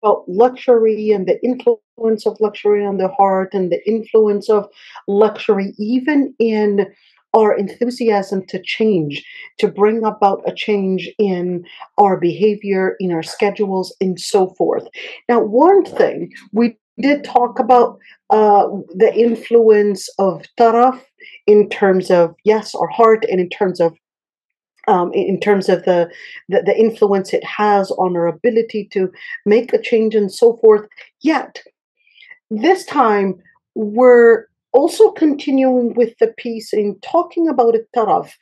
about luxury and the influence of luxury on the heart and the influence of luxury, even in our enthusiasm to change, to bring about a change in our behavior, in our schedules, and so forth. Now, one thing we did talk about the influence of taraf in terms of, yes, our heart, and in terms of the influence it has on our ability to make a change and so forth. Yet, this time we're also continuing with the piece in talking about a taraf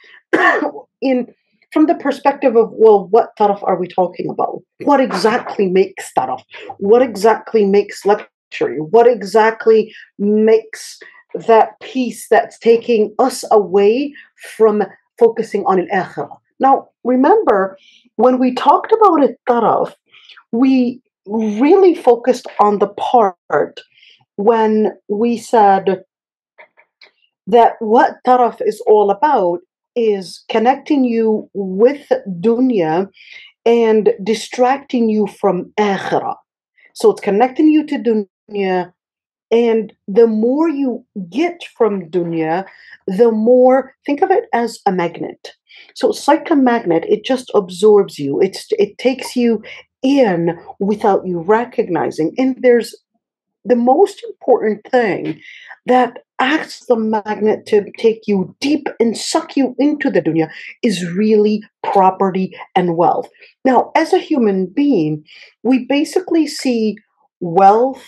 in from the perspective of, well, what taraf are we talking about? What exactly makes taraf? What exactly makes luxury? What exactly makes that piece that's taking us away from focusing on al-akhirah? Now, remember, when we talked about it taraf, we really focused on the part when we said that what taraf is all about is connecting you with dunya and distracting you from akhirah. So it's connecting you to dunya, and the more you get from dunya, the more, think of it as a magnet. So it's like a magnet, it just absorbs you. It takes you in without you recognizing. And there's the most important thing that acts the magnet to take you deep and suck you into the dunya is really property and wealth. Now, as a human being, we basically see wealth,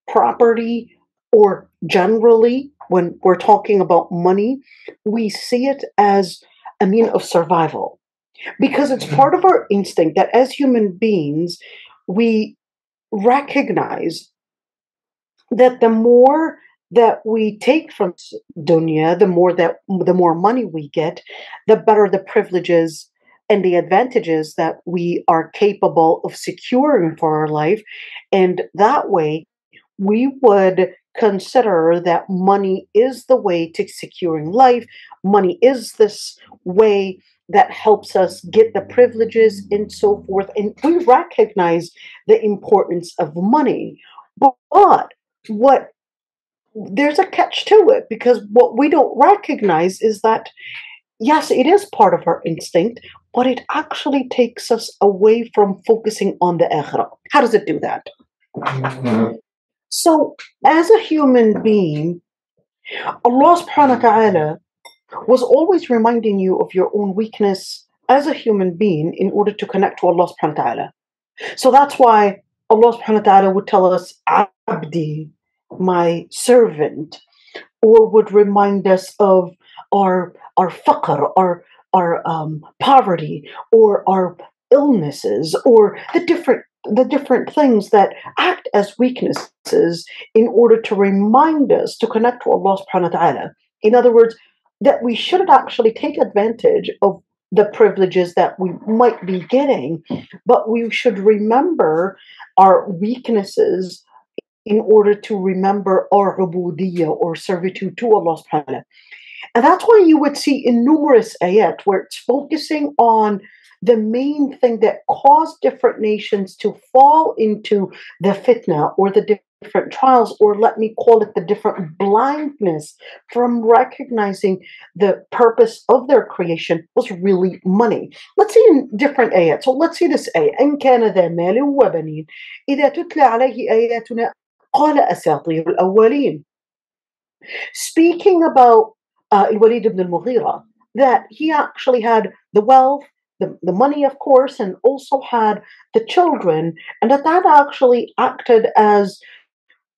property, or generally, when we're talking about money, we see it as a mean of survival because it's part of our instinct that as human beings, we recognize that the more that we take from dunya, the more money we get, the better the privileges and the advantages that we are capable of securing for our life. And that way, we would consider that money is the way to securing life. Money is this way that helps us get the privileges and so forth. And we recognize the importance of money. But what there's a catch to it because what we don't recognize is that yes, it is part of our instinct, but it actually takes us away from focusing on the akhirah. How does it do that? So, as a human being, Allah subhanahu wa ta'ala was always reminding you of your own weakness as a human being in order to connect to Allah subhanahu wa ta'ala. So that's why Allah subhanahu wa ta'ala would tell us, Abdi, my servant, or would remind us of our faqr, our poverty, or our illnesses, or the different things that act as weaknesses in order to remind us to connect to Allah subhanahu wa ta'ala. In other words, that we shouldn't actually take advantage of the privileges that we might be getting, but we should remember our weaknesses in order to remember our ubudiyya or servitude to Allah subhanahu wa ta'ala. And that's why you would see in numerous ayat where it's focusing on the main thing that caused different nations to fall into the fitna or the different trials, or let me call it the different blindness from recognizing the purpose of their creation was really money. Let's see in different ayat. So let's see this ayat. إن كان ذا مال وبنين إذا تتلى عليه آياتنا قال أساطير الأولين. Speaking about al-Walid ibn al-Mughira, that he actually had the wealth, the money, of course, and also had the children, and that actually acted as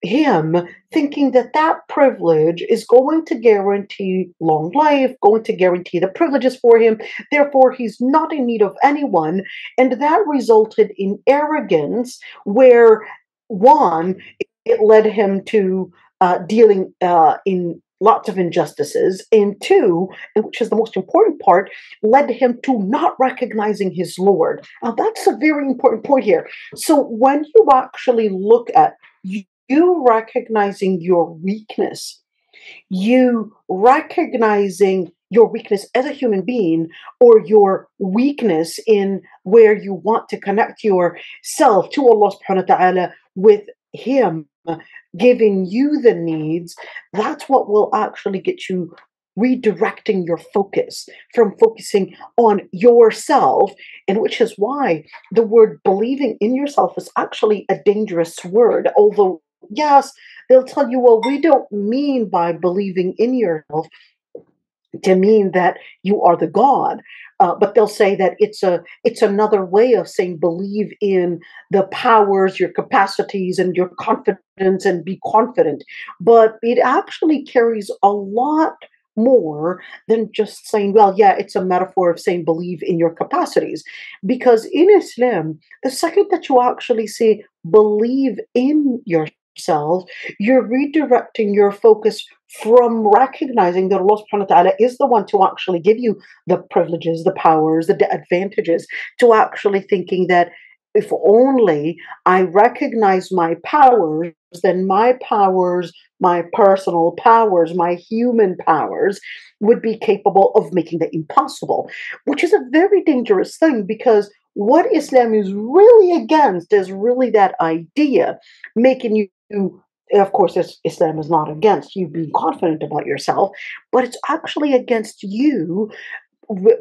him thinking that that privilege is going to guarantee long life, going to guarantee the privileges for him. Therefore, he's not in need of anyone. And that resulted in arrogance, where one, it led him to dealing in lots of injustices, and two, and which is the most important part, led him to not recognizing his Lord. Now, that's a very important point here. So when you actually look at you recognizing your weakness, you recognizing your weakness as a human being, or your weakness in where you want to connect yourself to Allah subhanahu wa ta'ala with Him giving you the needs, that's what will actually get you redirecting your focus from focusing on yourself, and which is why the word believing in yourself is actually a dangerous word. Although, yes, they'll tell you, well, we don't mean by believing in yourself to mean that you are the God. But they'll say that it's another way of saying believe in the powers, your capacities, and your confidence, and be confident. But it actually carries a lot more than just saying, well, yeah, it's a metaphor of saying believe in your capacities. Because in Islam, the second that you actually say believe in yourself, you're redirecting your focus from recognizing that Allah subhanahu wa ta'ala is the one to actually give you the privileges, the powers, the advantages, to actually thinking that if only I recognize my powers, then my powers, my personal powers, my human powers would be capable of making the impossible, which is a very dangerous thing, because what Islam is really against is really that idea, making you, of course, Islam is not against you being confident about yourself, but it's actually against you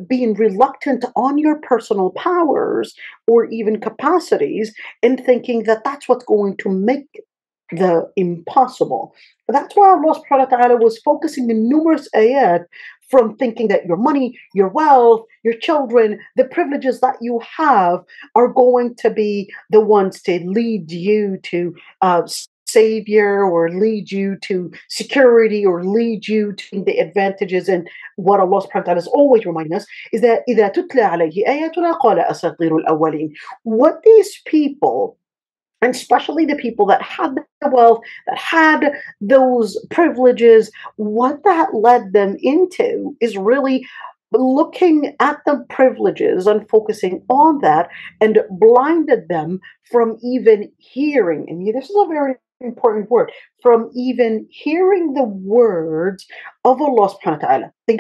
being reluctant on your personal powers or even capacities, and thinking that that's what's going to make the impossible. That's why Allah subhanahu wa ta'ala was focusing in numerous ayat from thinking that your money, your wealth, your children, the privileges that you have are going to be the ones to lead you to savior, or lead you to security, or lead you to the advantages. And what Allah subhanahu wa ta'ala is always reminding us is that إِذَا تُتْلَى عَلَيْهِ آيَاتُنَا قَالَ أَسَاطِيرُ الْأَوَّلِينَ. What these people, and especially the people that had the wealth, that had those privileges, what that led them into is really looking at the privileges and focusing on that, and blinded them from even hearing, and this is a very important word, from even hearing the words of Allah subhanahu wa ta'ala. They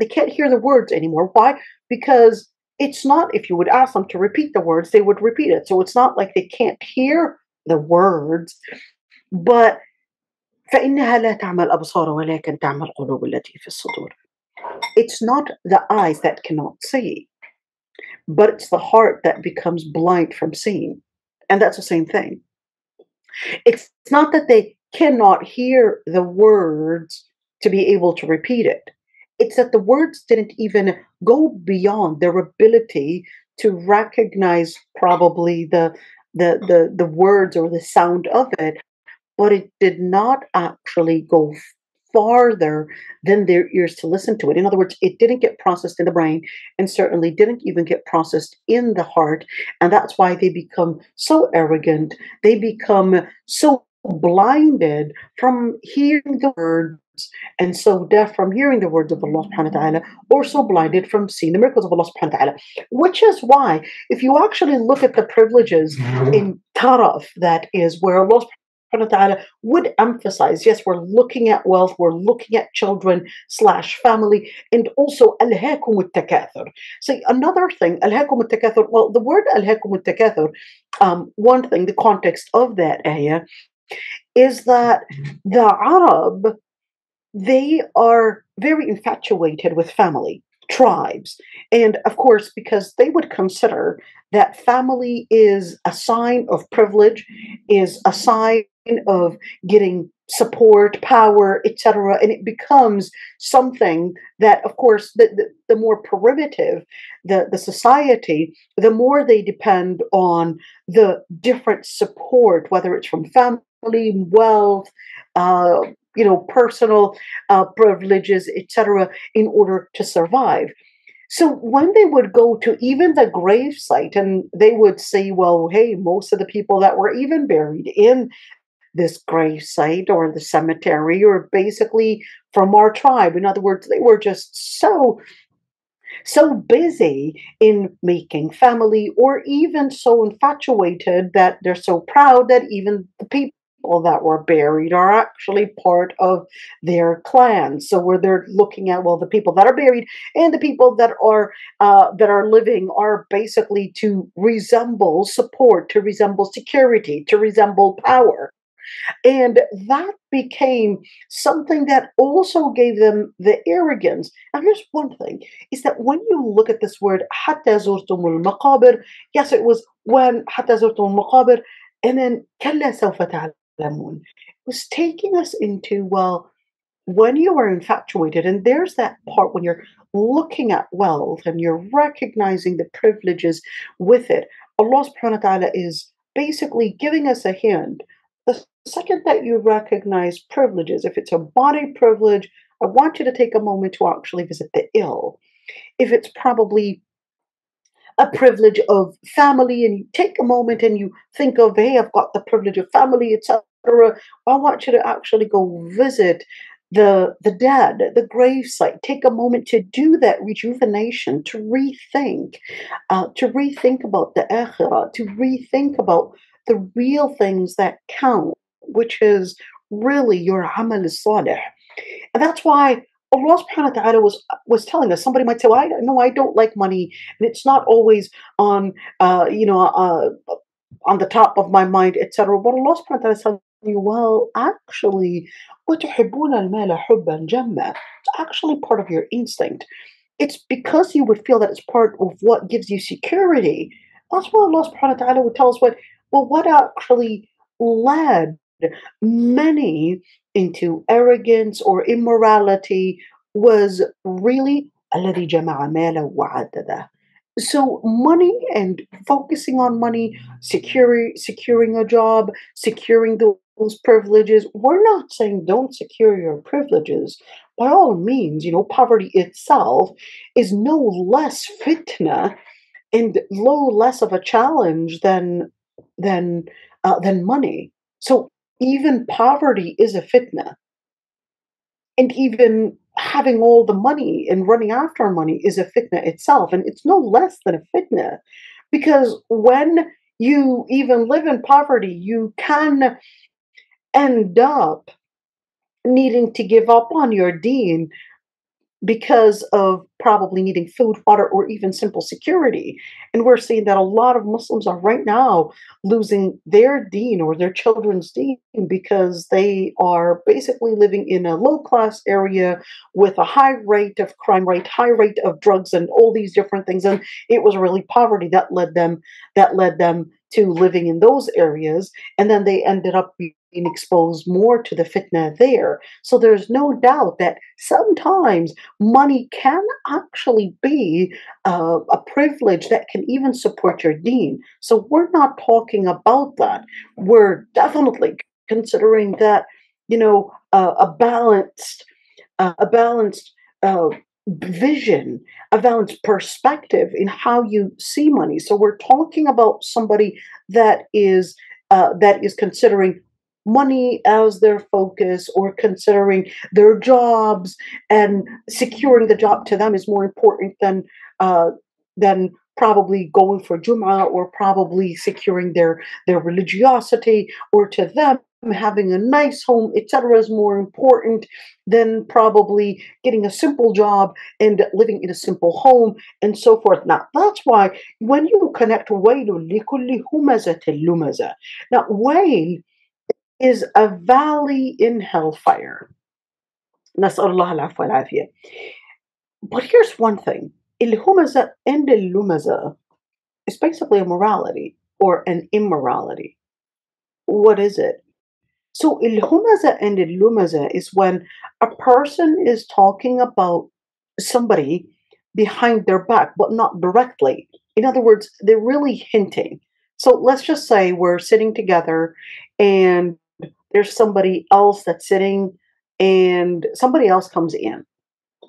can't hear the words anymore. Why? Because it's not, if you would ask them to repeat the words, they would repeat it. So it's not like they can't hear the words, but فإنها لا تعمى الأبصار ولكن تعمى القلوب التي في الصدور. It's not the eyes that cannot see, but it's the heart that becomes blind from seeing. And that's the same thing. It's not that they cannot hear the words to be able to repeat it. It's that the words didn't even go beyond their ability to recognize probably the words or the sound of it, but it did not actually go farther than their ears to listen to it. In other words, it didn't get processed in the brain, and certainly didn't even get processed in the heart. And that's why they become so arrogant. They become so blinded from hearing the words, and so deaf from hearing the words of Allah subhanahu wa ta'ala, or so blinded from seeing the miracles of Allah subhanahu wa ta'ala. Which is why, if you actually look at the privileges in Taraf, that is where Allah subhanahu wa ta'ala would emphasize, yes, we're looking at wealth, we're looking at children slash family, and also alhaakum al-takathur. So another thing, alhaakum al-takathur, well, the word alhaakum al-takathur, one thing, the context of that ayah is that the Arab, they are very infatuated with family, tribes. And of course, because they would consider that family is a sign of privilege, is a sign of getting support, power, etc. And it becomes something that, of course, the more primitive the society, the more they depend on the different support, whether it's from family, wealth, personal privileges, etc., in order to survive. So when they would go to even the grave site, and they would say, well, hey, most of the people that were even buried in this grave site or the cemetery are basically from our tribe. In other words, they were just so busy in making family, or even so infatuated that they're so proud that even the people that were buried are actually part of their clan. So where they're looking at, well, the people that are buried and the people that are living are basically to resemble support, to resemble security, to resemble power. And that became something that also gave them the arrogance. And here's one thing is that when you look at this word, حتى زرتم المقابر, yes, it was when حتى زرتم المقابر, and then كلا سوف تعلمون. It was taking us into, well, when you are infatuated, and there's that part when you're looking at wealth and you're recognizing the privileges with it, Allah subhanahu wa ta'ala is basically giving us a hint. The second that you recognize privileges, if it's a body privilege, I want you to take a moment to actually visit the ill. If it's probably a privilege of family, and you take a moment and you think of, hey, I've got the privilege of family, etc. I want you to actually go visit the dead, the gravesite. Take a moment to do that rejuvenation, to rethink about the akhirah, to rethink about the real things that count, which is really your amal salih. And that's why Allah subhanahu wa ta'ala was telling us. Somebody might say, well, I no, I don't like money, and it's not always on on the top of my mind, etc. But Allah subhanahu wa ta'ala is telling you, well, actually, وَتُحِبُّونَ الْمَالَ حُبًّا جَمًّا. It's actually part of your instinct. It's because you would feel that it's part of what gives you security. That's why Allah subhanahu wa ta'ala would tell us what actually led many into arrogance or immorality was really الذي جمع مالا وعدده. So money and focusing on money, securing a job, securing those privileges. We're not saying don't secure your privileges. By all means, poverty itself is no less fitna and less of a challenge than money. So even poverty is a fitna, and even having all the money and running after money is a fitna itself, and it's no less than a fitna, because when you even live in poverty, you can end up needing to give up on your deen because of probably needing food, water, or even simple security. And we're seeing that a lot of Muslims are right now losing their deen or their children's deen because they are basically living in a low class area with a high rate of crime rate, high rate of drugs, and all these different things. And it was really poverty that led them to living in those areas. And then they ended up being exposed more to the fitna there. So there's no doubt that sometimes money can actually be a privilege that can even support your deen. So we're not talking about that. We're definitely considering that, a balanced vision, a balanced perspective in how you see money. So we're talking about somebody that is considering money as their focus, or considering their jobs, and securing the job to them is more important than probably going for Jum'ah, or probably securing their religiosity, or to them having a nice home, etc., is more important than probably getting a simple job and living in a simple home, and so forth. Now, that's why when you connect وَيْلٌ لِكُلِّ هُمَزَةٍ لُمَزَةٍ, now wail is a valley in hellfire. نسأل الله العفو والعافية. But here's one thing. الهمزة and الlumaza is basically a morality or an immorality. What is it? So الهمزة and الlumaza is when a person is talking about somebody behind their back, but not directly. In other words, they're really hinting. So let's just say we're sitting together and there's somebody else that's sitting, and somebody else comes in.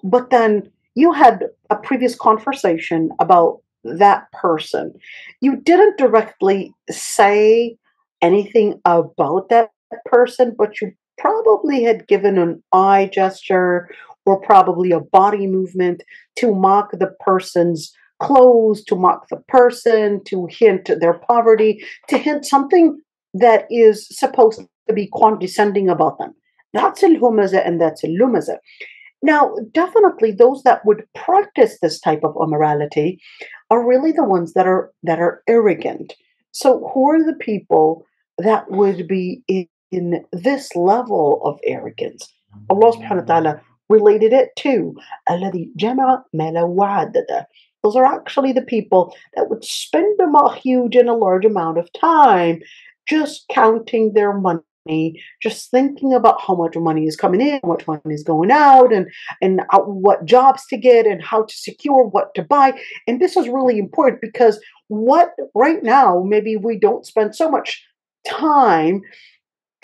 But then you had a previous conversation about that person. You didn't directly say anything about that person, but you probably had given an eye gesture or probably a body movement to mock the person's clothes, to mock the person, to hint their poverty, to hint something that is supposed to be condescending about them. That's al-humaza and that's al-lumaza. Now, definitely those that would practice this type of immorality are really the ones that are arrogant. So who are the people that would be in this level of arrogance? Allah subhanahu wa ta'ala related it to الذي جمع مالا وعدده. Those are actually the people that would spend a huge and a large amount of time just counting their money, just thinking about how much money is coming in, how much money is going out, and what jobs to get, and how to secure what to buy. And this is really important because what right now maybe we don't spend so much time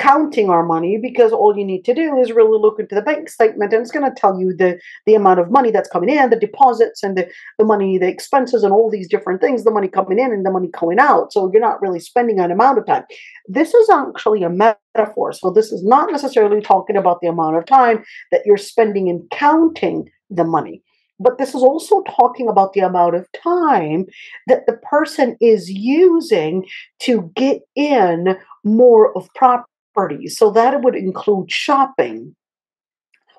counting our money, because all you need to do is really look into the bank statement and it's going to tell you the amount of money that's coming in, the deposits and the money, the expenses and all these different things, the money coming in and the money going out. So you're not really spending an amount of time. This is actually a metaphor. So this is not necessarily talking about the amount of time that you're spending in counting the money. But this is also talking about the amount of time that the person is using to get in more of property. So that would include shopping,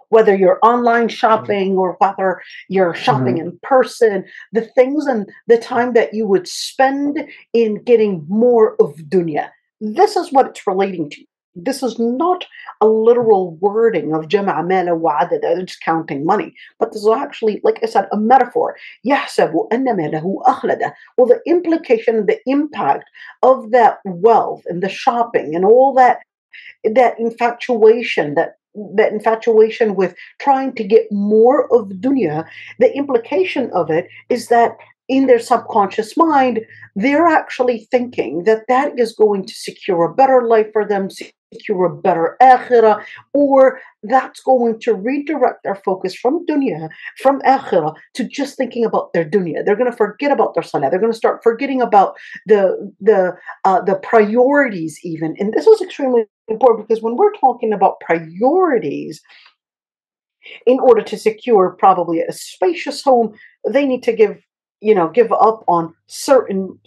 whether you're online shopping or whether you're shopping in person, the things and the time that you would spend in getting more of dunya. This is what it's relating to. This is not a literal wording of jama'a mala wa adada, just counting money, but this is actually, like I said, a metaphor. يحسب أن ماله أخلده. Well, the implication, the impact of that wealth and the shopping and all that infatuation, that infatuation with trying to get more of dunya, the implication of it is that in their subconscious mind, they're actually thinking that that is going to secure a better life for them, secure a better akhirah, or that's going to redirect their focus from dunya, from akhirah, to just thinking about their dunya. They're going to forget about their salah. They're going to start forgetting about the priorities even. And this is extremely important because when we're talking about priorities, in order to secure probably a spacious home, they need to give up on certain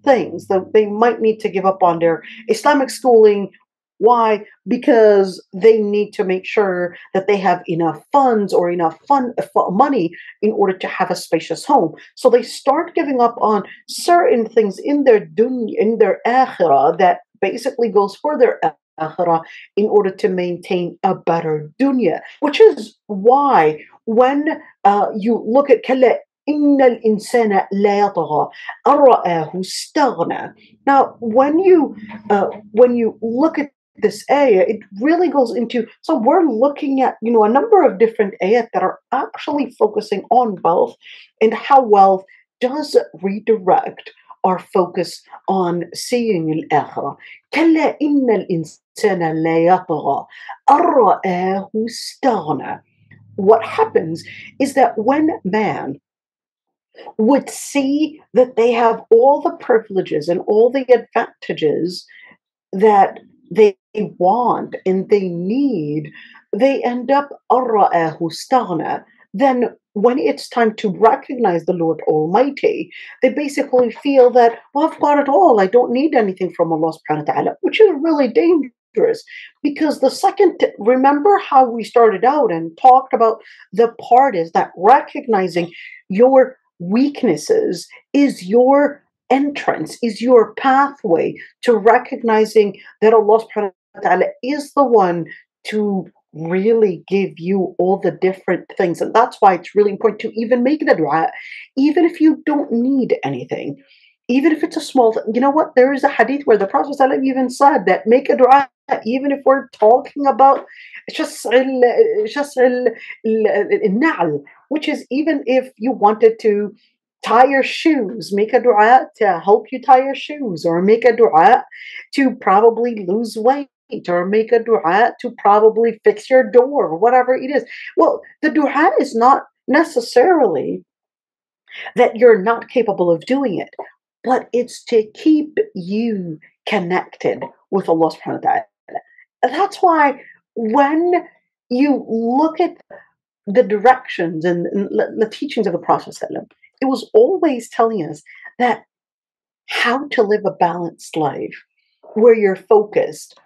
things. They might need to give up on their Islamic schooling. Why? Because they need to make sure that they have enough funds or enough money in order to have a spacious home. So they start giving up on certain things in their dunya, in their akhirah, that basically goes for their akhirah in order to maintain a better dunya. Which is why when you look at كلا إن الإنسان لا يطغى أن رآه استغنى. Now, when you look at this ayah, it really goes into, so we're looking at, a number of different ayat that are actually focusing on wealth and how wealth does redirect our focus on seeing al-akhirah. كلا إن الإنسان لا يطغى أن رآه استغنى. What happens is that when man would see that they have all the privileges and all the advantages that they want and they need, they end up أَرَّآهُ اسْتَغْنَى. Then when it's time to recognize the Lord Almighty, they basically feel that, well, I've got it all. I don't need anything from Allah subhanahu wa ta'ala, which is really dangerous. Because the second, remember how we started out and talked about the part is that recognizing your weaknesses is your entrance, is your pathway to recognizing that Allah subhanahu wa ta'ala is the one to really give you all the different things. And that's why it's really important to even make the dua, even if you don't need anything, even if it's a small thing. You know what? There is a hadith where the Prophet ﷺ even said that make a dua, even if we're talking about just al-na'al, which is even if you wanted to tie your shoes, make a dua to help you tie your shoes, or make a dua to probably lose weight, or make a dua to probably fix your door, or whatever it is. Well, the dua is not necessarily that you're not capable of doing it, but it's to keep you connected with Allah subhanahu wa ta'ala. That's why when you look at the directions and the teachings of the Prophet, it was always telling us that how to live a balanced life where you're focused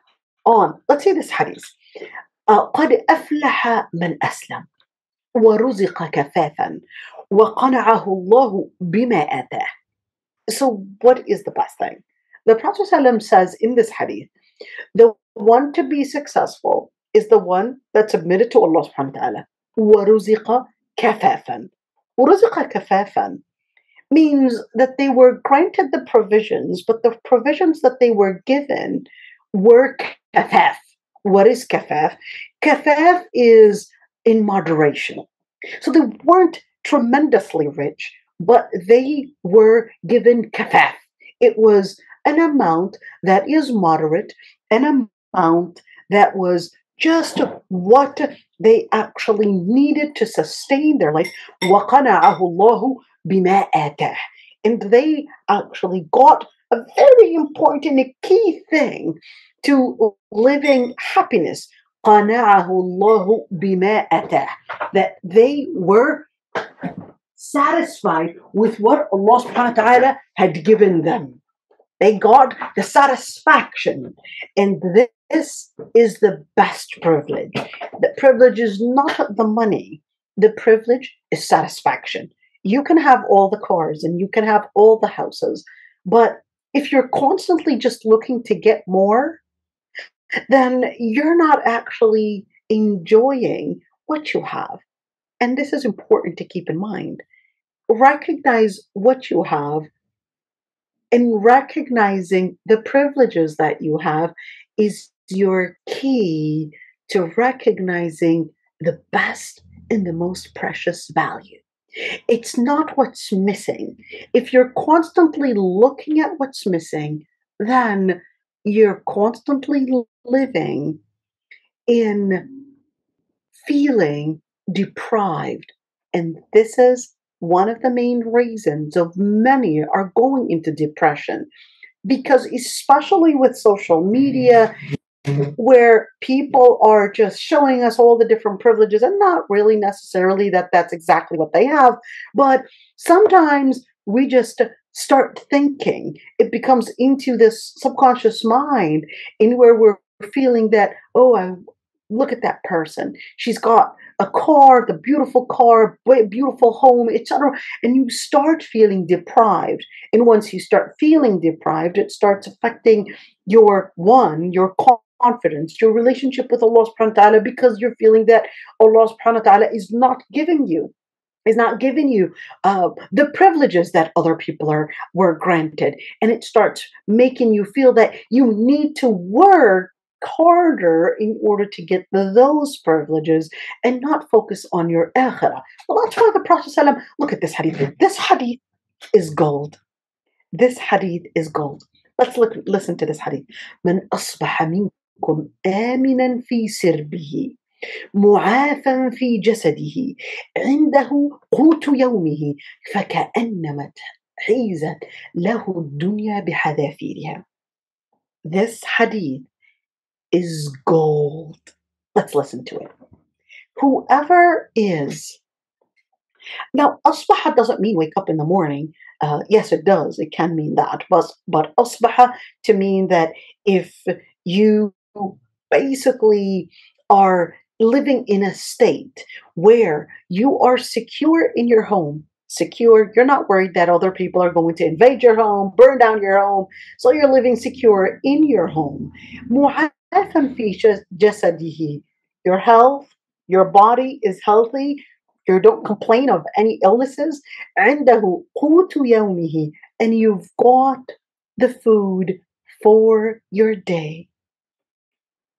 on. Let's say this hadith. قد أفلح من أسلم ورزق كفافا وقنعه الله بما آتاه. So what is the best thing? The Prophet ﷺ says in this hadith, the one to be successful is the one that submitted to Allah subhanahu wa ta'ala. وَرُزِقَ كَفَافًا. وَرُزِقَ كَفَافًا means that they were granted the provisions, but the provisions that they were given were kafaf. What is kafaf? Kafaf is in moderation. So they weren't tremendously rich, but they were given kafaf. It was an amount that is moderate, an amount that was just what they actually needed to sustain their life. وَقَنَعَهُ اللَّهُ بِمَا آتَاهُ. And they actually got a very important, a key thing to living happiness. قَنَعَهُ اللَّهُ بِمَا آتَاهُ. That they were satisfied with what Allah subhanahu wa ta'ala had given them. They got the satisfaction. And this is the best privilege. The privilege is not the money. The privilege is satisfaction. You can have all the cars and you can have all the houses, but if you're constantly just looking to get more, then you're not actually enjoying what you have. And this is important to keep in mind. Recognize what you have, and recognizing the privileges that you have is your key to recognizing the best and the most precious value. It's not what's missing. If you're constantly looking at what's missing, then you're constantly living in feeling deprived. And this is one of the main reasons of many are going into depression, because especially with social media, where people are just showing us all the different privileges, and not really necessarily that that's exactly what they have, but sometimes we just start thinking, it becomes into this subconscious mind in where we're feeling that, oh, I look at that person, she's got a car, the beautiful car, beautiful home, etc. And you start feeling deprived. And once you start feeling deprived, it starts affecting your confidence, your relationship with Allah subhanahu wa ta'ala, because you're feeling that Allah subhanahu wa ta'ala is not giving you the privileges that other people were granted. And it starts making you feel that you need to work harder in order to get those privileges and not focus on your akhirah. Well, that's why the Prophet ﷺ, look at this hadith. This hadith is gold. This hadith is gold. Let's listen to this hadith. من أصبح منكم آمنا في سربه معافا في جسده عنده قوت يومه فكأنما حيزت له الدنيا بحذافيرها. This hadith is gold. Let's listen to it. Whoever is, now asbaha doesn't mean wake up in the morning. Yes, it does. It can mean that. But asbaha to mean that if you basically are living in a state where you are secure in your home, secure, you're not worried that other people are going to invade your home, burn down your home, so you're living secure in your home. Your health, your body is healthy, you don't complain of any illnesses, and you've got the food for your day.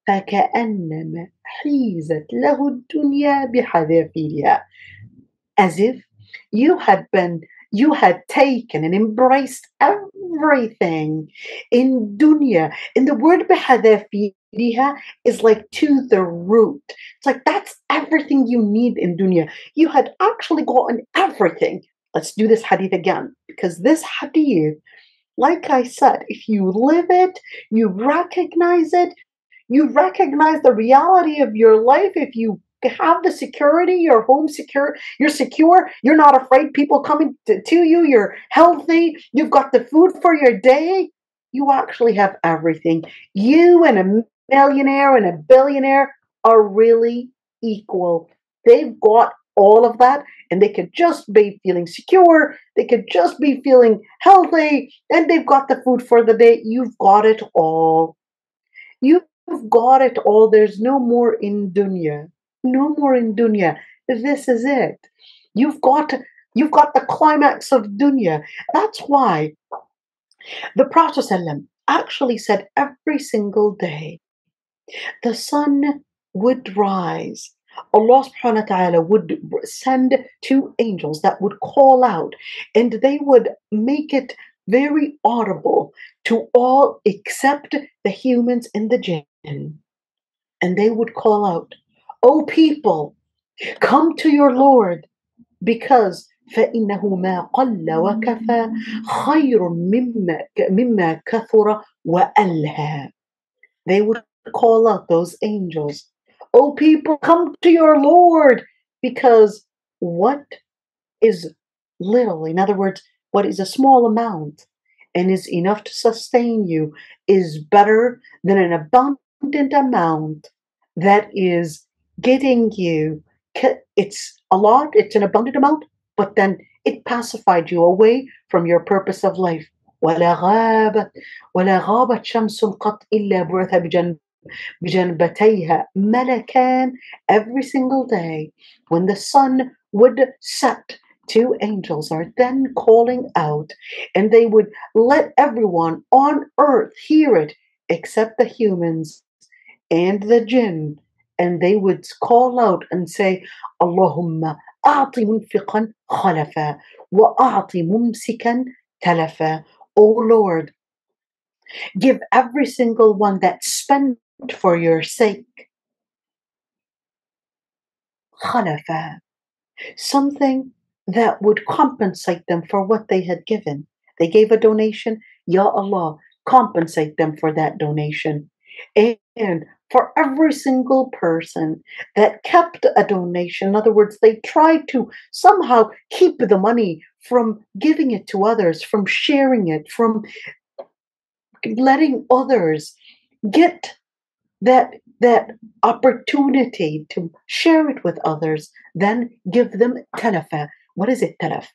فكأنما حيزت له الدنيا بحذافيرها. As if you had taken and embraced everything in dunya. And the word بحذافيرها is like to the root. It's like that's everything you need in dunya. You had actually gotten everything. Let's do this hadith again, because this hadith, like I said, if you live it, you recognize it, you recognize the reality of your life. If you have the security, your home secure, you're secure, you're not afraid people coming to you, you're healthy, you've got the food for your day, you actually have everything. You and a millionaire and a billionaire are really equal. They've got all of that, and they could just be feeling secure, they could just be feeling healthy, and they've got the food for the day. You've got it all. You've got it all. There's no more in dunya. No more in dunya. This is it. You've got you've got the climax of dunya. That's why the Prophet ﷺ actually said every single day the sun would rise. Allah subhanahu wa ta'ala would send two angels that would call out, and they would make it very audible to all except the humans and the jinn. And they would call out, "O people, come to your Lord, because فإنه ما قل وكفى خير مما كثر وألهى." They would call out, those angels, "O people, come to your Lord, because what is little, in other words, what is a small amount and is enough to sustain you, is better than an abundant amount that is getting you." It's a lot, it's an abundant amount, but then it pacified you away from your purpose of life. ولا غابت ولا غابت شمس قط إلا بعث بجنبتيها ملكان. Every single day when the sun would set, two angels are then calling out, and they would let everyone on earth hear it except the humans and the jinn, and they would call out and say, "Allahumma a'ti munfiqan khalafa wa a'ti mumsikan talafa." O Lord, give every single one that spent for your sake khalafa, something that would compensate them for what they had given. They gave a donation, Ya Allah, compensate them for that donation. And for every single person that kept a donation, in other words, they tried to somehow keep the money from giving it to others, from sharing it, from letting others get that opportunity to share it with others, then give them talafa. What is it, talaf?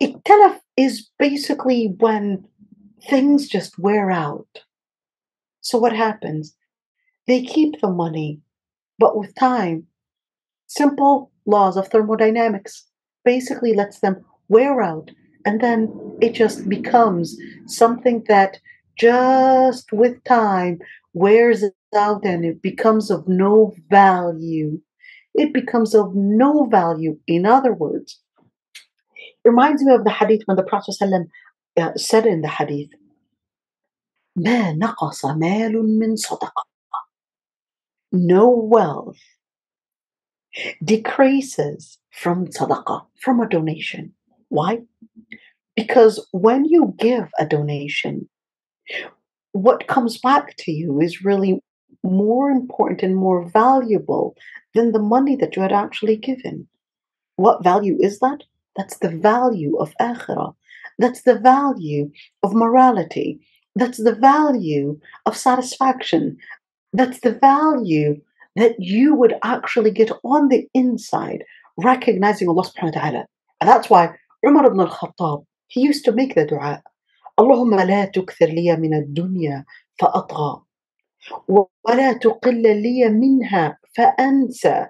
Talaf is basically when things just wear out. So what happens? They keep the money, but with time, simple laws of thermodynamics basically lets them wear out, and then it just becomes something that just with time wears out, and it becomes of no value. It becomes of no value. In other words, it reminds me of the hadith when the Prophet ﷺ, said in the hadith, "ما نقص مال من صدقة." No wealth decreases from sadaqah, from a donation. Why? Because when you give a donation, what comes back to you is really more important and more valuable than the money that you had actually given. What value is that? That's the value of akhirah. That's the value of morality. That's the value of satisfaction. That's the value that you would actually get on the inside, recognizing Allah subhanahu wa ta'ala. And that's why Umar ibn al-Khattab, he used to make the dua, اللهم لا تكثر لي من الدنيا فأطغى ولا تقل لي منها فأنسى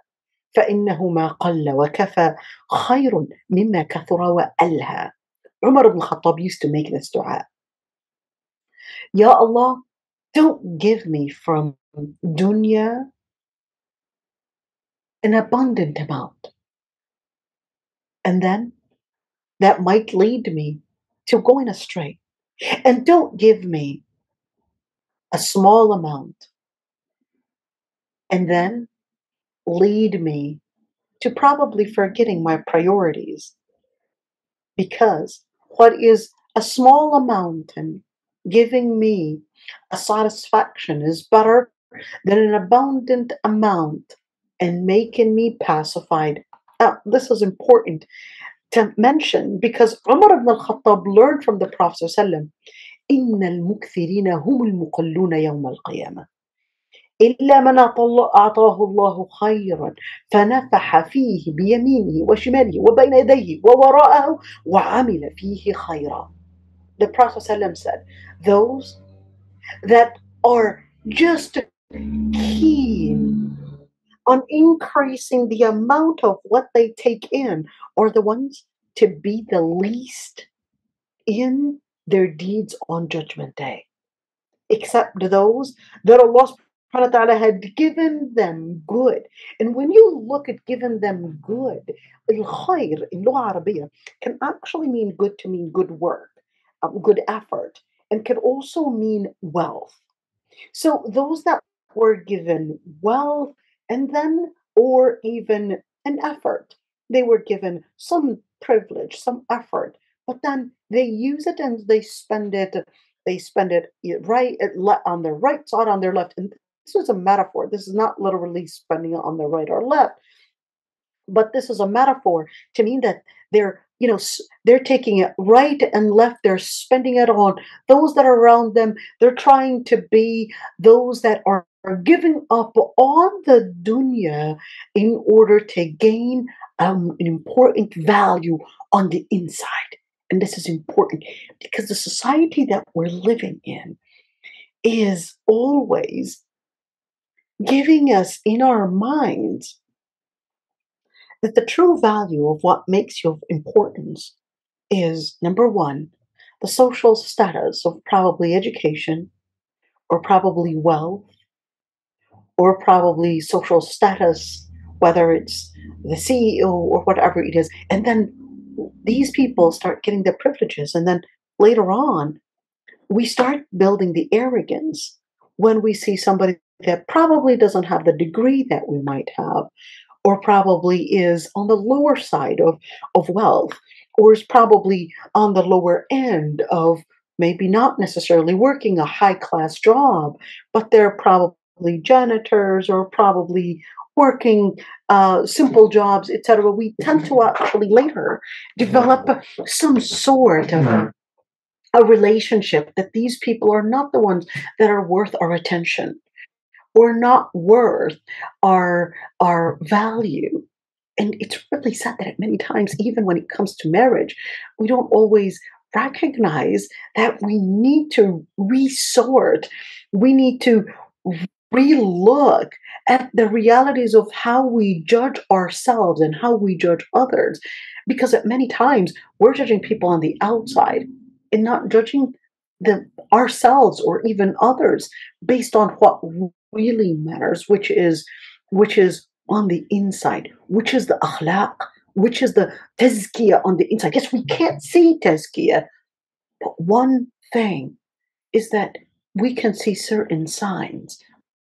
فإنه ما قل وكفى خير مما كثر وألهى. Umar ibn al-Khattab used to make this dua. Ya Allah, don't give me from dunya an abundant amount. And then that might lead me to going astray. And don't give me a small amount and then lead me to probably forgetting my priorities. Because what is a small amount and giving me a satisfaction is better than an abundant amount and making me pacified. This is important to mention because Umar ibn al-Khattab learned from the Prophet ﷺ, إِنَّ الْمُكْثِرِينَ هُمُ الْمُقَلُّونَ يَوْمَ الْقِيَامَةِ. إلا من أعطاه الله خيرا فنفح فيه بيمينه وشماله وبين يديه ووراءه وعمل فيه خيرا. The Prophet ﷺ said, those that are just keen on increasing the amount of what they take in are the ones to be the least in their deeds on Judgment Day, except those that Allah subhanahu wa ta'ala had given them good. And when you look at given them good, al-khair in Lugha Arabiya can actually mean good to mean good work, good effort, and can also mean wealth. So those that were given wealth and then, or even an effort, they were given some privilege, some effort, but then they use it and they spend it. They spend it right on their right side, on their left. And this is a metaphor. This is not literally spending it on the right or left, but this is a metaphor to mean that they're they're taking it right and left. They're spending it on those that are around them. They're trying to be those that are giving up on the dunya in order to gain an important value on the inside. And this is important because the society that we're living in is always giving us in our minds that the true value of what makes you of importance is number one, the social status of probably education or probably wealth or probably social status, whether it's the CEO or whatever it is. And then these people start getting the privileges. And then later on, we start building the arrogance when we see somebody that probably doesn't have the degree that we might have, or probably is on the lower side of wealth, or is probably on the lower end of maybe not necessarily working a high class job, but they're probably janitors or probably working simple jobs, etc. We tend to actually later develop some sort of a relationship that these people are not the ones that are worth our attention or not worth our value. And it's really sad that at many times, even when it comes to marriage, we don't always recognize that we need to resort, we need to relook at the realities of how we judge ourselves and how we judge others. Because at many times we're judging people on the outside and not judging ourselves or even others based on what really matters, which is on the inside, which is the akhlaq, which is the tazkiyah on the inside. Yes, we can't see tazkiyah, but one thing is that we can see certain signs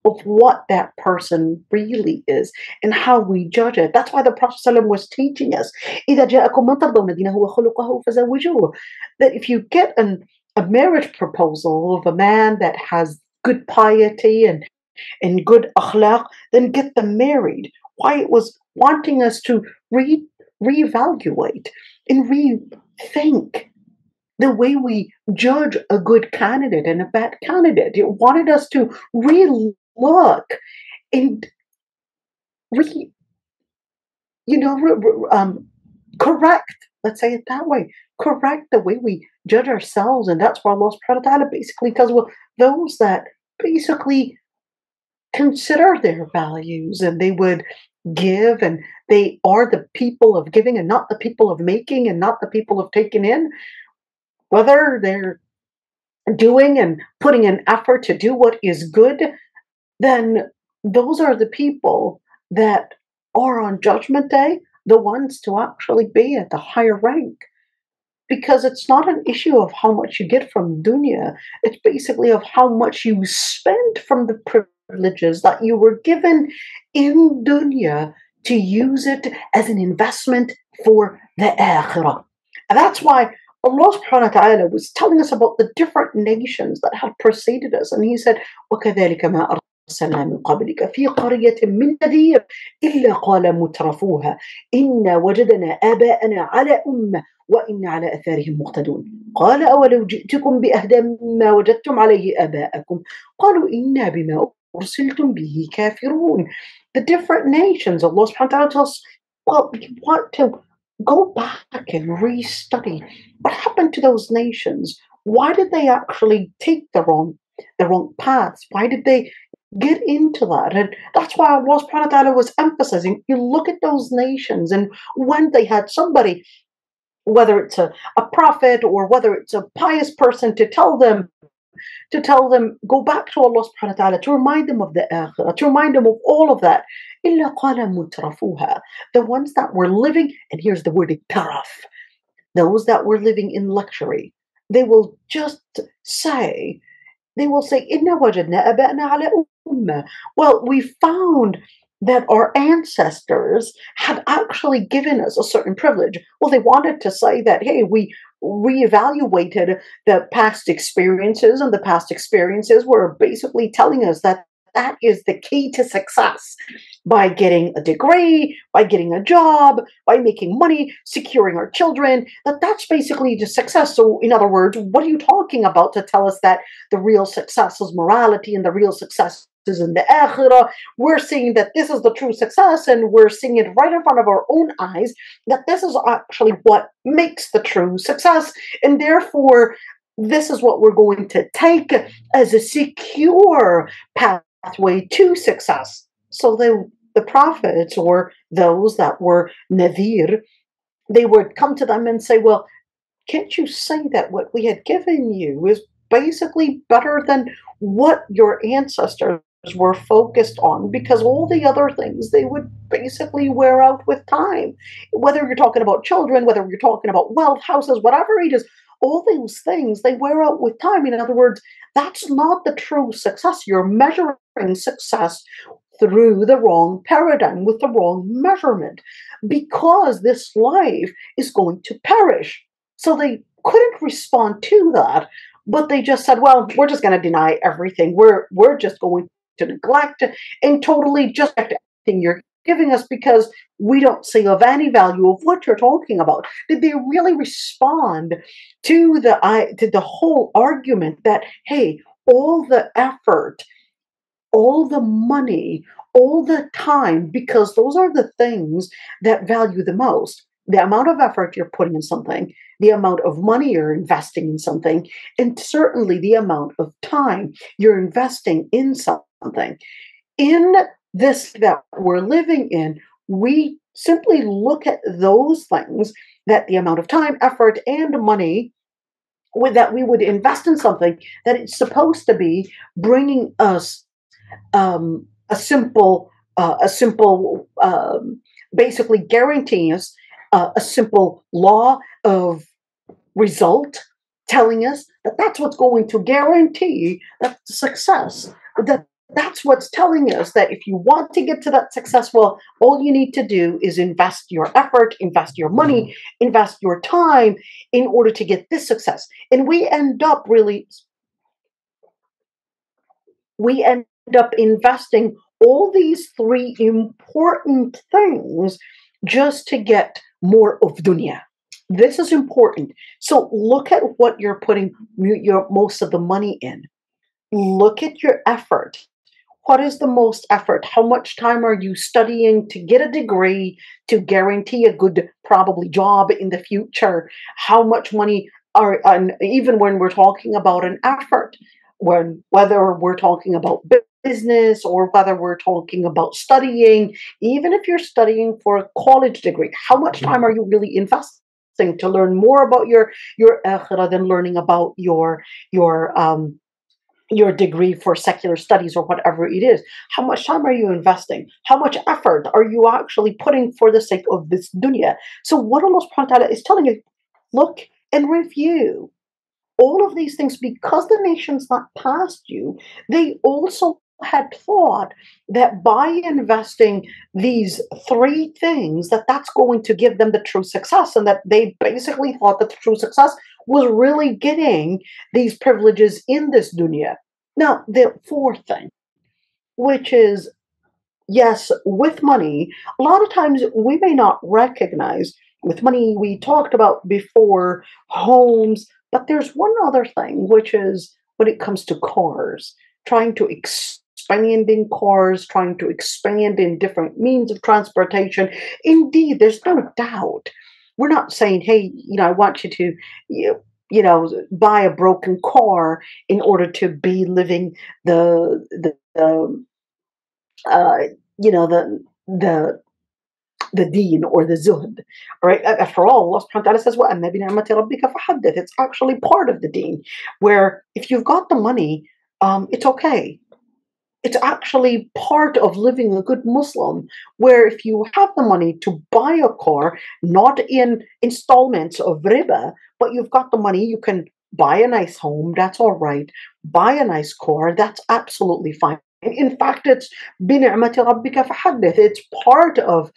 of what that person really is and how we judge it. That's why the Prophet ﷺ was teaching us إِذَا جَاءَكُم مَّن تَرْضَوْنَ دِينَهُ وَخُلُقَهُ فَزَوِّجُوهُ, that if you get a marriage proposal of a man that has good piety and good akhlaq, then get them married. Why it was wanting us to reevaluate and rethink the way we judge a good candidate and a bad candidate. It wanted us to relook and correct, let's say it that way, correct the way we judge ourselves. And that's why Allah subhanahu wa ta'ala basically tells, well, those that basically consider their values and they would give, and they are the people of giving and not the people of making and not the people of taking in, whether they're doing and putting an effort to do what is good, then those are the people that are on Judgment Day, the ones to actually be at the higher rank. Because it's not an issue of how much you get from dunya, it's basically of how much you spend from the privileges that you were given in dunya to use it as an investment for the akhirah. And that's why Allah subhanahu wa ta'ala was telling us about the different nations that had preceded us. And He said, وَكَذَلِكَ مَا أَرْسَلْنَا مِن قَبْلِكَ فِي قَرْيَةٍ مِّن نَذِيرٍ إِلَّا قَالَ مُتْرَفُوهَا إِنَّا وَجَدْنَا آبَاءَنَا عَلَى أُمَّةٍ وَإِنَّا عَلَى آثَارِهِم مُقْتَدُونَ قَالَ أَوَلَوْ جِئْتُكُم بِأَهْدَىٰ مِمَّا وَجَدتُّمْ عَلَيْهِ آبَاءَكُمْ قَالُوا إِنَّا بِمَا أُرسِلْتُم بِهِ كَافِرُونَ. The different nations, Allah subhanahu wa ta'ala tells us, well, you want to go back and restudy what happened to those nations. Why did they actually take the wrong paths? Why did they get into that? And that's why Allah subhanahu wa ta'ala was emphasizing, you look at those nations and when they had somebody, whether it's a prophet or whether it's a pious person to tell them, go back to Allah subhanahu wa ta'ala, to remind them of the akhirah, to remind them of all of that. إِلَّا قَالَ مُتْرَفُوهَا. The ones that were living, and here's the word taraf, those that were living in luxury, they will just say, إِنَّا وَجَدْنَا أَبَأْنَا عَلَى أُمَّةٍ. Well, we found that our ancestors had actually given us a certain privilege. Well, they wanted to say that, hey, we reevaluated the past experiences, and the past experiences were basically telling us that that is the key to success. By getting a degree, by getting a job, by making money, securing our children, that's basically the success. So, in other words, what are you talking about to tell us that the real success is morality and the real success is in the akhirah? We're seeing that this is the true success, and we're seeing it right in front of our own eyes, that this is actually what makes the true success. And therefore, this is what we're going to take as a secure pathway to success. So the prophets, or those that were Nadir, they would come to them and say, well, can't you say that what we had given you is basically better than what your ancestors were focused on? Because all the other things, they would basically wear out with time. Whether you're talking about children, whether you're talking about wealth, houses, whatever it is, all those things, they wear out with time. In other words, that's not the true success. You're measuring success through the wrong paradigm, with the wrong measurement, because this life is going to perish. So they couldn't respond to that, but they just said, well, we're just going to deny everything. We're just going to neglect and totally just everything you're giving us, because we don't see of any value of what you're talking about. Did they really respond to the whole argument that, hey, all the effort, all the money, all the time, because those are the things that value the most. The amount of effort you're putting in something, the amount of money you're investing in something, and certainly the amount of time you're investing in something. In this that we're living in, we simply look at those things, that the amount of time, effort, and money that we would invest in something that it's supposed to be bringing us a simple, basically guaranteeing us a simple law of result, telling us that that's what's going to guarantee that success. That's what's telling us that if you want to get to that success, well, all you need to do is invest your effort, invest your money, invest your time in order to get this success. And we end up investing all these three important things just to get more of dunya. This is important. So look at what you're putting your most of the money in. Look at your effort. What is the most effort? How much time are you studying to get a degree to guarantee a good, probably, job in the future? How much money and even when we're talking about an effort, whether we're talking about business or whether we're talking about studying, even if you're studying for a college degree, how much time are you really investing to learn more about your akhirah than learning about your degree for secular studies or whatever it is? How much time are you investing? How much effort are you actually putting for the sake of this dunya? So what Allah subhanahu wa ta'ala is telling you, look and review all of these things, because the nations that passed you, they also had thought that by investing these three things, that's going to give them the true success, and that they basically thought that the true success was really getting these privileges in this dunya. Now, the fourth thing, which is, yes, with money, a lot of times we may not recognize, with money we talked about before, homes, but there's one other thing, which is when it comes to cars, trying to expand in cars, trying to expand in different means of transportation. Indeed, there's no doubt. We're not saying, hey, I want you to, buy a broken car in order to be living the uh, you know, the the deen or the zuhd. All right. After all, Allah subhanahu wa ta'ala says, وَأَمَّا بِنِعْمَةِ رَبِّكَ فَحَدِّثْ. It's actually part of the deen, where if you've got the money, it's okay. It's actually part of living a good Muslim, where if you have the money to buy a car, not in installments of riba, but you've got the money, you can buy a nice home, that's all right. Buy a nice car, that's absolutely fine. In fact, it's بِنِعْمَةِ رَبِّكَ فَحَدِّثْ. It's part of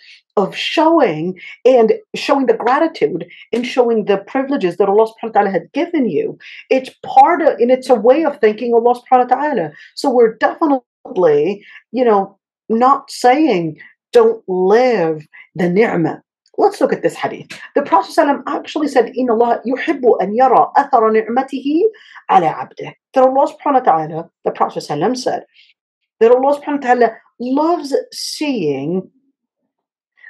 showing the gratitude and showing the privileges that Allah subhanahu wa ta'ala had given you. It's part of, and it's a way of thanking Allah subhanahu wa ta'ala. So we're definitely, not saying don't live the ni'mah. Let's look at this hadith. The Prophet ﷺ actually said, إِنَّ اللَّهَ يُحِبُّ أَنْ يَرَى أَثَرَ نِعْمَتِهِ عَلَى عَبْدِهِ. That Allah subhanahu wa ta'ala, the Prophet ﷺ said, that Allah subhanahu wa ta'ala loves seeing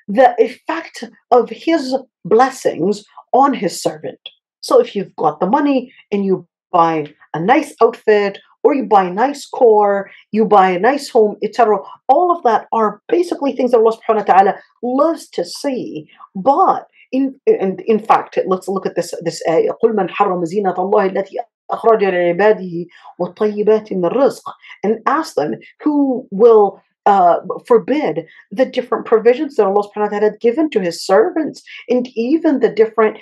the effect of his blessings on his servant. So if you've got the money and you buy a nice outfit, or you buy a nice car, you buy a nice home, etc., all of that are basically things that Allah subhanahu wa ta'ala loves to see. But in fact, let's look at this ayah. قُلْ مَنْ حَرَّمَ زِينَةَ اللَّهِ الَّتِي أَخْرَجَ لِعِبَادِهِ وَالطَّيِّبَاتِ مِنَ الرِّزْقِ, and ask them who will forbid the different provisions that Allah subhanahu wa ta'ala had given to his servants, and even the different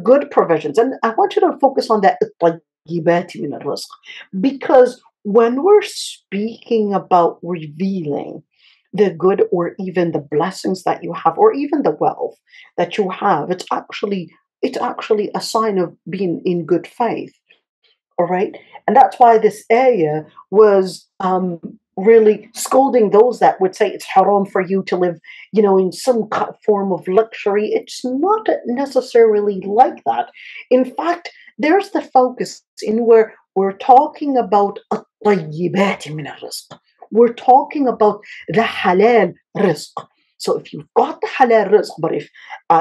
good provisions. And I want you to focus on that, because when we're speaking about revealing the good or even the blessings that you have, or even the wealth that you have, it's actually a sign of being in good faith. All right. And that's why this ayah was really scolding those that would say it's haram for you to live, in some form of luxury. It's not necessarily like that. In fact, there's the focus in where we're talking about الطيبات من الرزق. We're talking about the halal rizq. So if you've got the halal rizq, but if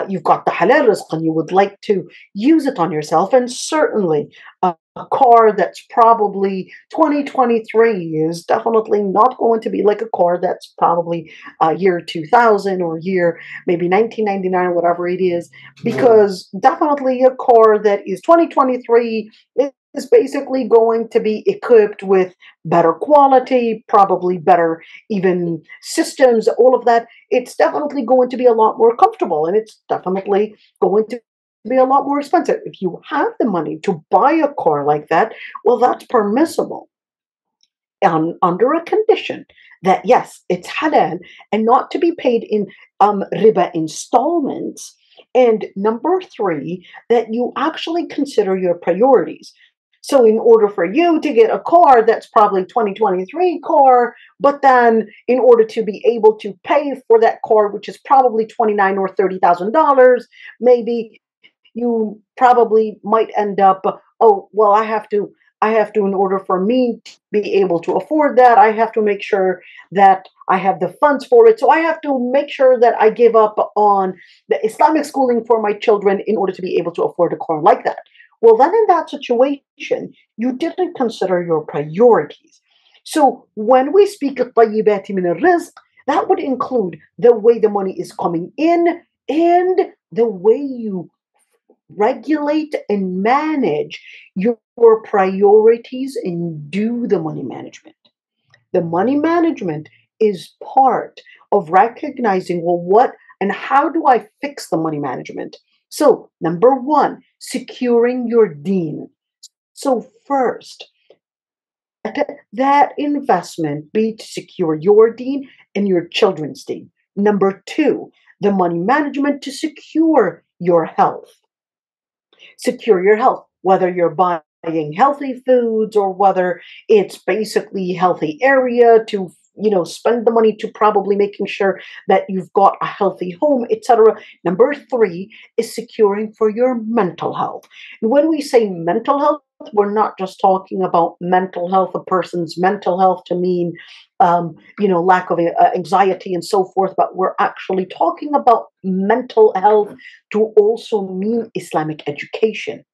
you've got the halal rizq and you would like to use it on yourself, and certainly a car that's probably 2023 is definitely not going to be like a car that's probably year 2000 or year maybe 1999, whatever it is, because definitely a car that is 2023 is basically going to be equipped with better quality, probably better even systems, all of that. It's definitely going to be a lot more comfortable, and it's definitely going to be a lot more expensive. If you have the money to buy a car like that, well, that's permissible. Under a condition that, yes, it's halal and not to be paid in riba installments. And number 3, that you actually consider your priorities. So in order for you to get a car that's probably 2023 car, but then in order to be able to pay for that car, which is probably $29,000 or $30,000, maybe you probably might end up, oh, well, I have to, in order for me to be able to afford that, I have to make sure that I have the funds for it. So I have to make sure that I give up on the Islamic schooling for my children in order to be able to afford a car like that. Well, then in that situation, you didn't consider your priorities. So when we speak of طيبات من الرزق, that would include the way the money is coming in and the way you regulate and manage your priorities and do the money management. The money management is part of recognizing, well, what and how do I fix the money management? So, number 1, securing your deen. So, first, that investment be to secure your deen and your children's deen. Number 2, the money management to secure your health. Secure your health, whether you're buying healthy foods or whether it's basically healthy area to spend the money to probably making sure that you've got a healthy home, etc. Number three is securing for your mental health. And when we say mental health, we're not just talking about mental health, a person's mental health to mean, lack of anxiety and so forth, but we're actually talking about mental health to also mean Islamic education,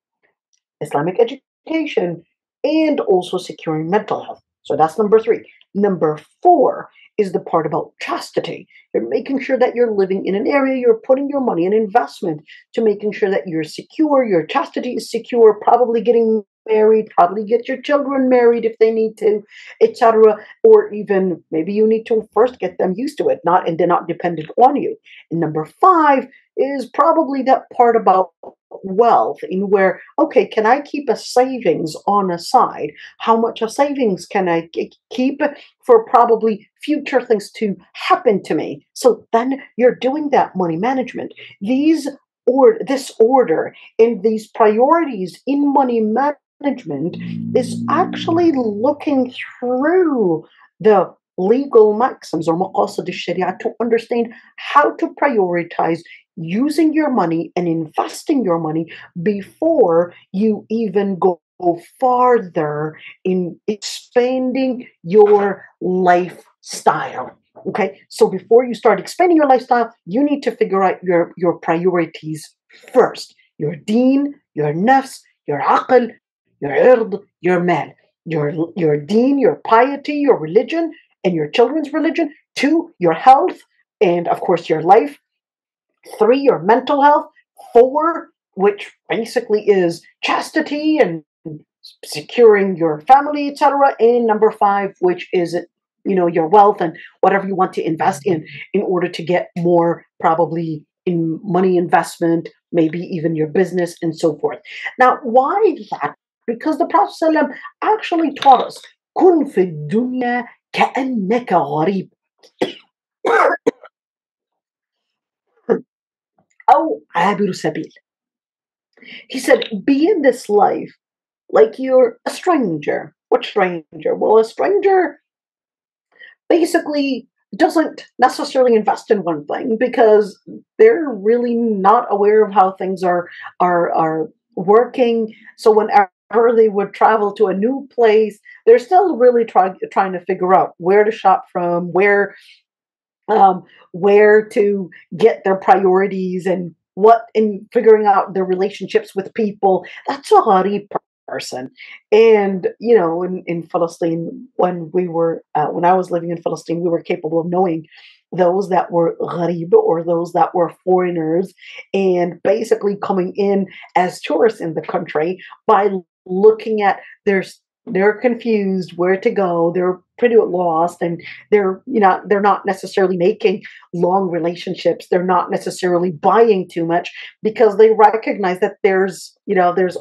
and also securing mental health. So that's number three. Number four is the part about chastity. You're making sure that you're living in an area, you're putting your money in investment to making sure that you're secure, your chastity is secure, probably getting married, probably get your children married if they need to, etc. Or even maybe you need to first get them used to it, and they're not dependent on you. And number five is probably that part about wealth, in where, okay, can I keep a savings on a side? How much of savings can I keep for probably future things to happen to me? So then you're doing that money management. This order and these priorities in money management is actually looking through the legal maxims or maqasid al-sharia to understand how to prioritize using your money and investing your money before you even go farther in expanding your lifestyle. Okay, so before you start expanding your lifestyle, you need to figure out your priorities first: your deen, your nafs, your aql, your ird, your mal, your deen, your piety, your religion, and your children's religion. Two, your health, and of course your life. Three, your mental health. Four, which basically is chastity and securing your family, etc. And number five, which is your wealth and whatever you want to invest in order to get more, probably in money investment, maybe even your business and so forth. Now, why that? Because the Prophet ﷺ actually taught us, "Kun fi dunya ka'annaka gharib." أو عابر سبيل. He said, be in this life like you're a stranger. What stranger? Well, a stranger basically doesn't necessarily invest in one thing because they're really not aware of how things are working. So whenever they would travel to a new place, they're still really trying to figure out where to shop from, where to get their priorities, and in figuring out their relationships with people. That's a gharib person. And in Palestine, when I was living in Palestine, we were capable of knowing those that were gharib, or those that were foreigners, and basically coming in as tourists in the country by looking at they're confused where to go. They're pretty lost, and they're not necessarily making long relationships. They're not necessarily buying too much because they recognize that there's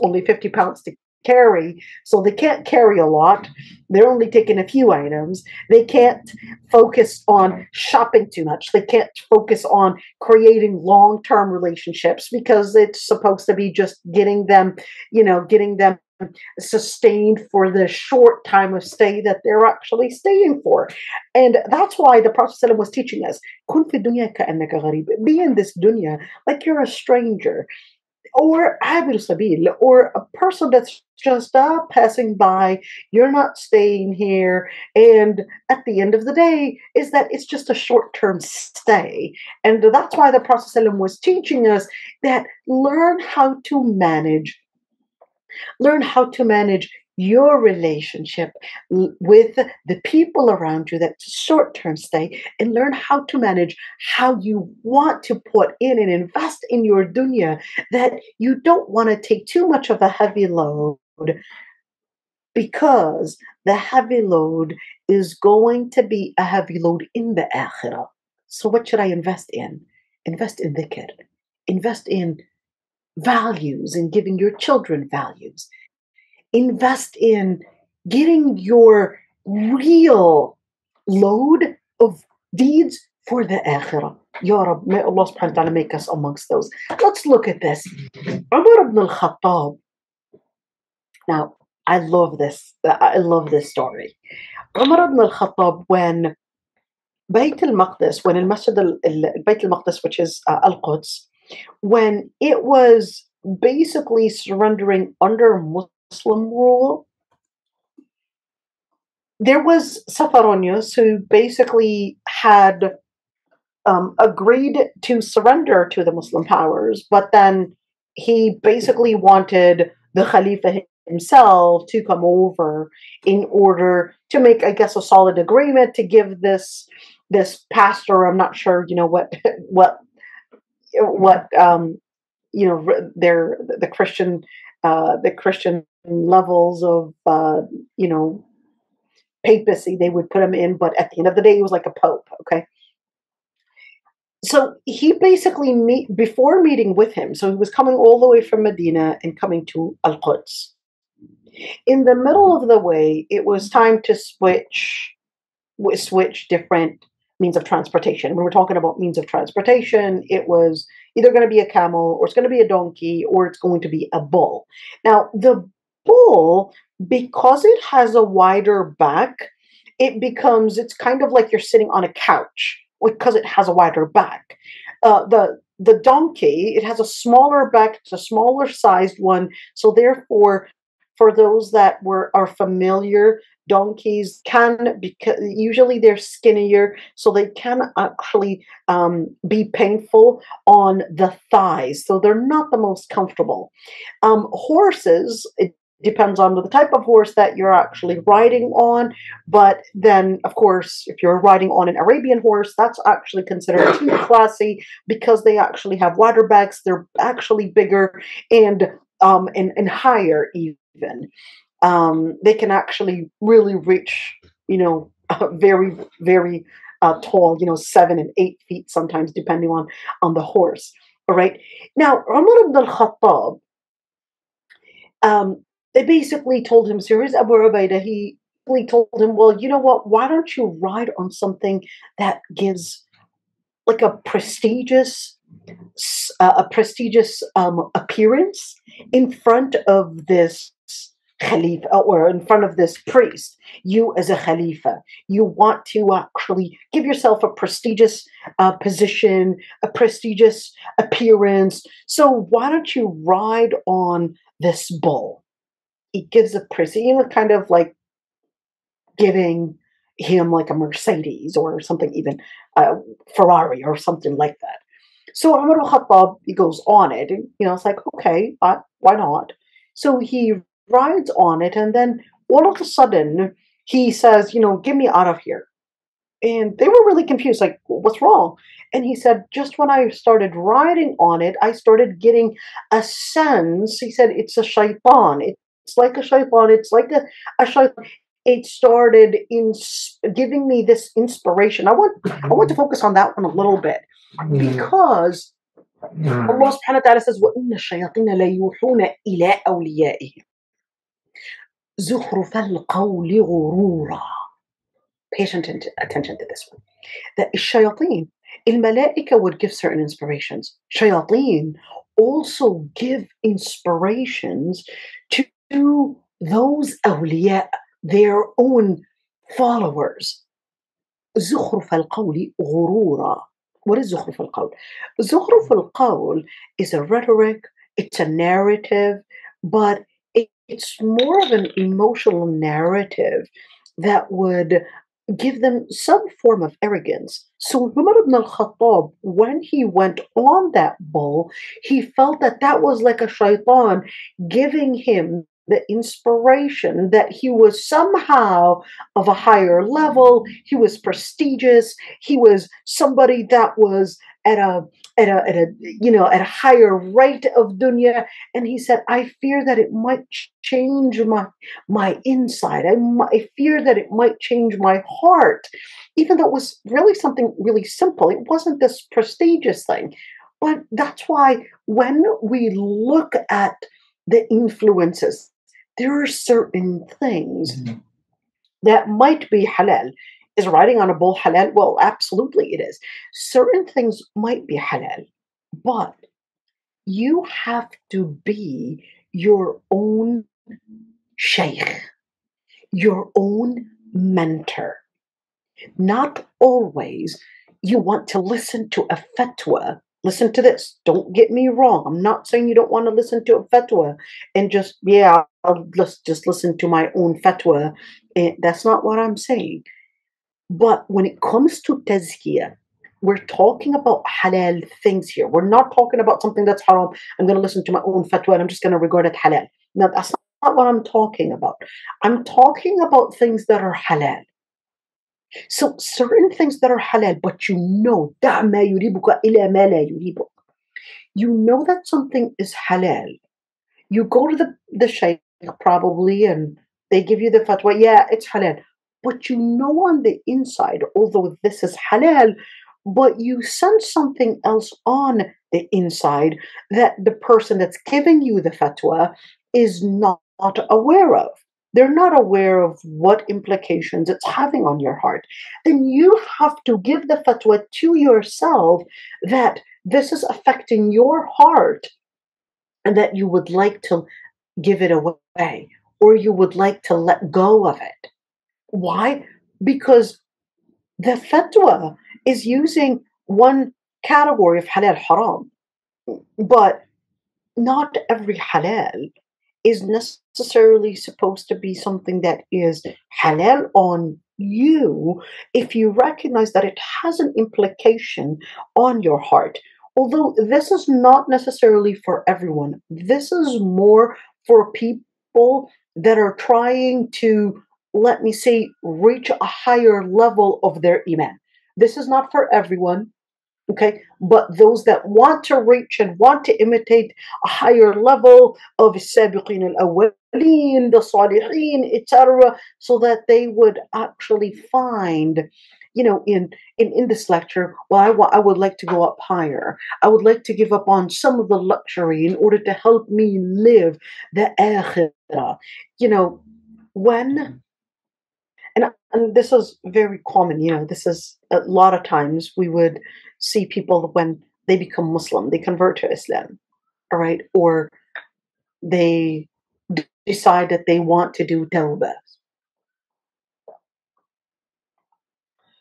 only 50 pounds to carry, so they can't carry a lot. They're only taking a few items. They can't focus on shopping too much. They can't focus on creating long-term relationships because it's supposed to be just getting them sustained for the short time of stay that they're actually staying for. And that's why the Prophet ﷺ was teaching us, "Kun fi dunya ka'annaka gharib." Be in this dunya like you're a stranger, or abir sabil, or a person that's just passing by. You're not staying here, and at the end of the day, is that it's just a short-term stay. And that's why the Prophet ﷺ was teaching us that learn how to manage your relationship with the people around you. That's a short-term stay, and learn how to manage how you want to put in and invest in your dunya, that you don't want to take too much of a heavy load, because the heavy load is going to be a heavy load in the akhirah. So what should I invest in? Invest in dhikr. Invest in values and giving your children values. Invest in getting your real load of deeds for the akhirah. Ya Rab, may Allah subhanahu wa ta'ala make us amongst those. Let's look at this. Umar ibn al-Khattab. Now, I love this story. Umar ibn al-Khattab, when Bayt al-Maqdis, when al-Masjid al-Bayt al-Maqdis, which is Al-Quds, when it was basically surrendering under Muslim rule, there was Safaronius who basically had agreed to surrender to the Muslim powers, but then he basically wanted the Khalifa himself to come over in order to make, I guess, a solid agreement to give this pastor. I'm not sure, what their the Christian levels of papacy they would put him in, but at the end of the day, he was like a pope. Okay, so he basically before meeting with him. So he was coming all the way from Medina and coming to Al Quds. In the middle of the way, it was time to switch different means of transportation. When we're talking about means of transportation, it was either going to be a camel, or it's going to be a donkey, or it's going to be a bull. Now, the bull, because it has a wider back, it's kind of like you're sitting on a couch because it has a wider back. The donkey, it has a smaller back, it's a smaller sized one, so therefore, for those that are familiar, donkeys can, because usually they're skinnier, so they can actually be painful on the thighs, so they're not the most comfortable. Horses, it depends on the type of horse that you're actually riding on, but then of course if you're riding on an Arabian horse, that's actually considered too classy because they actually have wider backs, they're actually bigger and higher even. They can actually really reach, very, very tall, 7 and 8 feet sometimes, depending on the horse. All right. Now, Umar ibn al-Khattab, they basically told him, so here's Abu Ubaidah, he basically told him, well, you know what, why don't you ride on something that gives like a prestigious appearance in front of this Khalifa, or in front of this priest. You, as a Khalifa, you want to actually give yourself a prestigious position, a prestigious appearance. So why don't you ride on this bull? It gives a prestige, kind of like giving him like a Mercedes or something, even a Ferrari or something like that. So Umar al-Khattab, he goes on it, and it's like, okay, why not? So he rides on it, and then all of a sudden he says, get me out of here. And they were really confused, like, what's wrong? And he said, just when I started riding on it, I started getting a sense. He said, it's a shaitan. It's like a shaitan. It's like a shaitan. It started giving me this inspiration. I want to focus on that one a little bit, because Allah subhanahu wa ta'ala says, وَإِنَّ الشَّيَاطِينَ لَيُوحُونَ إِلَىٰ أَوْلِيَائِهِمْ زُخْرُفَ الْقَوْلِ غُرُورًا. Pay attention to this one. That الشياطين, الملائكة would give certain inspirations. Shayateen also give inspirations to those awliya, their own followers. زخرف القول غرورا. What is زخرف القول? زخرف القول is a rhetoric, it's a narrative, but it's more of an emotional narrative that would give them some form of arrogance. So Umar ibn al-Khattab, when he went on that bull, he felt that that was like a shaitan giving him the inspiration that he was somehow of a higher level, he was prestigious, he was somebody that was at a higher rate of dunya. And he said, I fear that it might change my inside. I fear that it might change my heart, even though it was really something really simple. It wasn't this prestigious thing. But that's why when we look at the influences, there are certain things that might be halal. Is riding on a bull halal? Well, absolutely it is. Certain things might be halal, but you have to be your own sheikh, your own mentor. Not always you want to listen to a fatwa. Listen to this. Don't get me wrong. I'm not saying you don't want to listen to a fatwa and just, yeah, I'll just listen to my own fatwa. That's not what I'm saying. But when it comes to tazkiyah, we're talking about halal things here. We're not talking about something that's haram. I'm going to listen to my own fatwa and I'm just going to regard it halal. No, that's not what I'm talking about. I'm talking about things that are halal. So certain things that are halal, but you know, دع ما يريبك إلى ما لا يريبك. You know that something is halal. You go to the shaykh probably and they give you the fatwa, yeah, it's halal. But you know on the inside, although this is halal, but you sense something else on the inside that the person that's giving you the fatwa is not aware of. They're not aware of what implications it's having on your heart. Then you have to give the fatwa to yourself that this is affecting your heart and that you would like to give it away or you would like to let go of it. Why? Because the fatwa is using one category of halal haram, but not every halal is necessarily supposed to be something that is halal on you if you recognize that it has an implication on your heart. Although this is not necessarily for everyone, this is more for people that are trying to, let me say, reach a higher level of their Iman. This is not for everyone. Okay, but those that want to reach and want to imitate a higher level of السابقين الأولين, the صالحين, etc., so that they would actually find, in this lecture, well, I would like to go up higher. I would like to give up on some of the luxury in order to help me live the akhirah. You know, when and this is very common, this is a lot of times we would see people when they become Muslim, they convert to Islam, all right, or they decide that they want to do tawbah.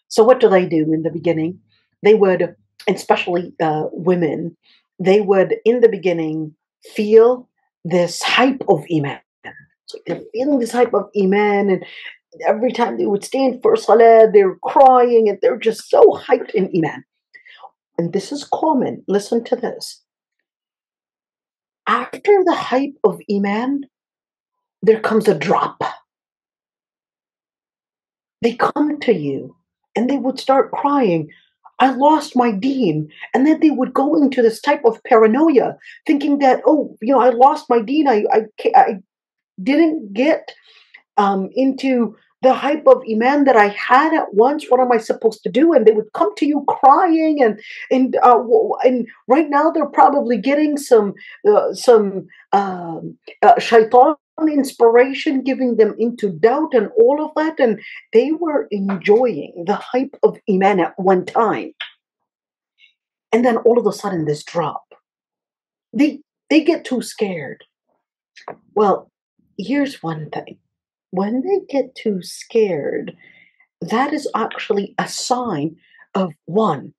So what do they do in the beginning? They would, especially women, they would in the beginning feel this hype of Iman. So they're feeling this hype of Iman, and every time they would stand for salah, they're crying and they're just so hyped in Iman. And this is common. Listen to this. After the hype of Iman, there comes a drop. They come to you and they would start crying. I lost my deen. And then they would go into this type of paranoia, thinking that, oh, I lost my deen. I didn't get into the hype of Iman that I had at once. What am I supposed to do? And they would come to you crying, and right now they're probably getting some shaitan inspiration, giving them into doubt and all of that. And they were enjoying the hype of Iman at one time, and then all of a sudden this drop. They get too scared. Well, here's one thing. When they get too scared, that is actually a sign of one.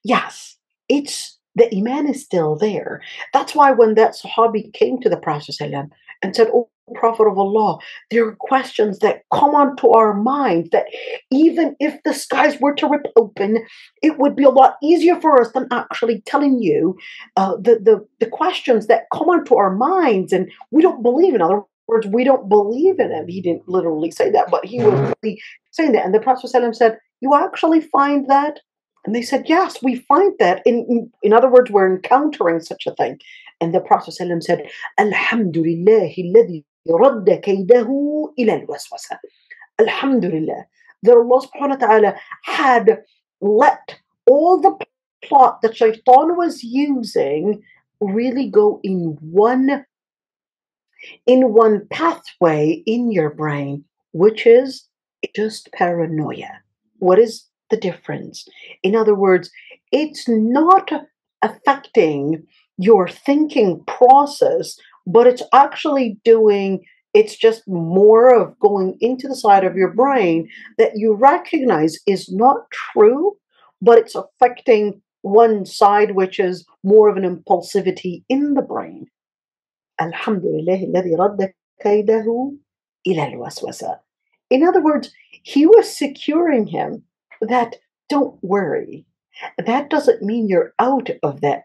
Yes, it's the Iman is still there. That's why when that Sahabi came to the Prophet ﷺ and said, "Oh, Prophet of Allah, there are questions that come onto our minds that even if the skies were to rip open, it would be a lot easier for us than actually telling you the questions that come onto our minds, and we don't believe in other words, we don't believe in him." He didn't literally say that, but he was really saying that. And the Prophet ﷺ said, "You actually find that?" And they said, "Yes, we find that." In other words, we're encountering such a thing. And the Prophet ﷺ said, Alhamdulillah, الذي رد كيده إلى الوسوسة. Alhamdulillah, that Allah subhanahu wa ta'ala had let all the plot that shaitan was using really go in one pathway in your brain, which is just paranoia. What is the difference? In other words, it's not affecting your thinking process, but it's actually doing It's just more of going into the side of your brain that you recognize is not true, but it's affecting one side, which is more of an impulsivity in the brain. الحمد لله الذي رد كيده إلى الوسوسة. In other words, he was securing him that don't worry. That doesn't mean you're out of the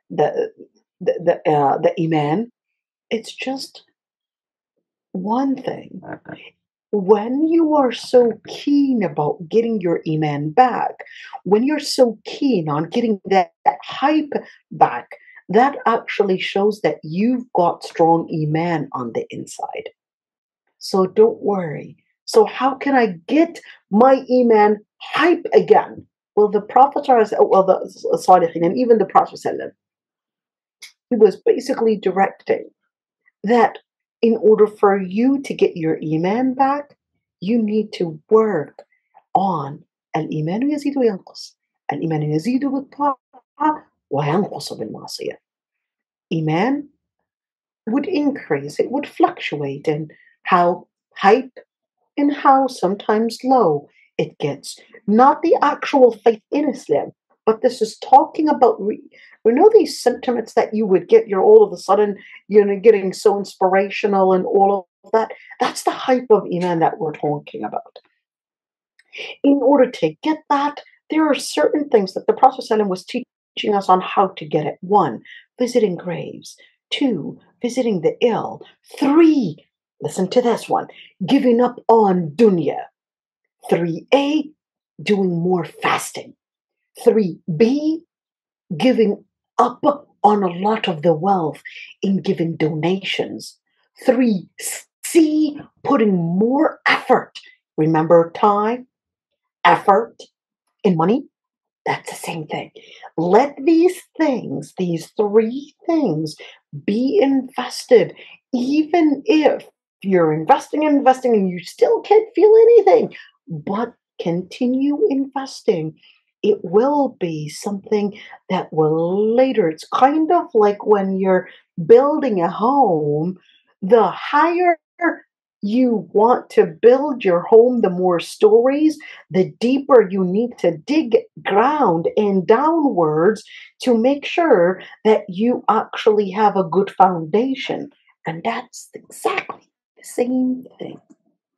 iman. It's just one thing. When you are so keen about getting your iman back, when you're so keen on getting that hype back, that actually shows that you've got strong iman on the inside. So don't worry. So how can I get my iman hype again? Well, the Prophet, well, the Salihin, and even the Prophet, he was basically directing that in order for you to get your iman back, you need to work on الإيمان يزيد وينقص. الإيمان يزيد بالطاعة وينقص بالمعصية. Iman would increase, it would fluctuate in how hype and how sometimes low it gets. Not the actual faith in Islam, but this is talking about, we know these sentiments that you would get, you're all of a sudden, getting so inspirational and all of that. That's the hype of Iman that we're talking about. In order to get that, there are certain things that the Prophet ﷺ was teaching us on how to get it. 1, visiting graves. 2, visiting the ill. 3, listen to this one, giving up on dunya. 3a, doing more fasting. 3b, giving up on a lot of the wealth in giving donations. 3c, putting more effort. Remember time, effort, and money? That's the same thing. Let these things, these 3 things, be invested, even if you're investing and you still can't feel anything, but continue investing. It will be something that will later, it's kind of like when you're building a home, the higher you want to build your home, the more stories, the deeper you need to dig ground and downwards to make sure that you actually have a good foundation. And that's exactly the same thing.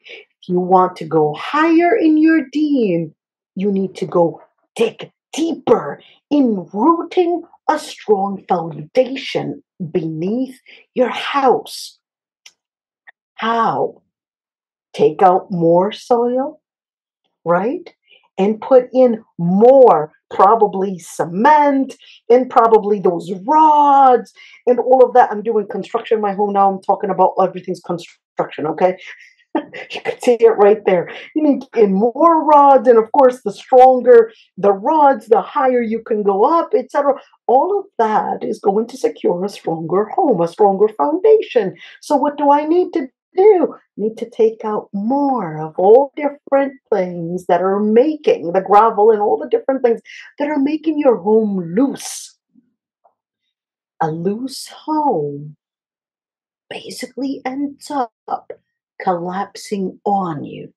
If you want to go higher in your deen, you need to go dig deeper in rooting a strong foundation beneath your house. How? Take out more soil, right? And put in more, probably cement and probably those rods and all of that. I'm doing construction in my home now. I'm talking about everything's construction, okay? You can see it right there. You need to get in more rods, and of course, the stronger the rods, the higher you can go up, etc. All of that is going to secure a stronger home, a stronger foundation. So what do I need to do? Need to take out more of all different things that are making the gravel and all the different things that are making your home loose. A loose home basically ends up collapsing on you.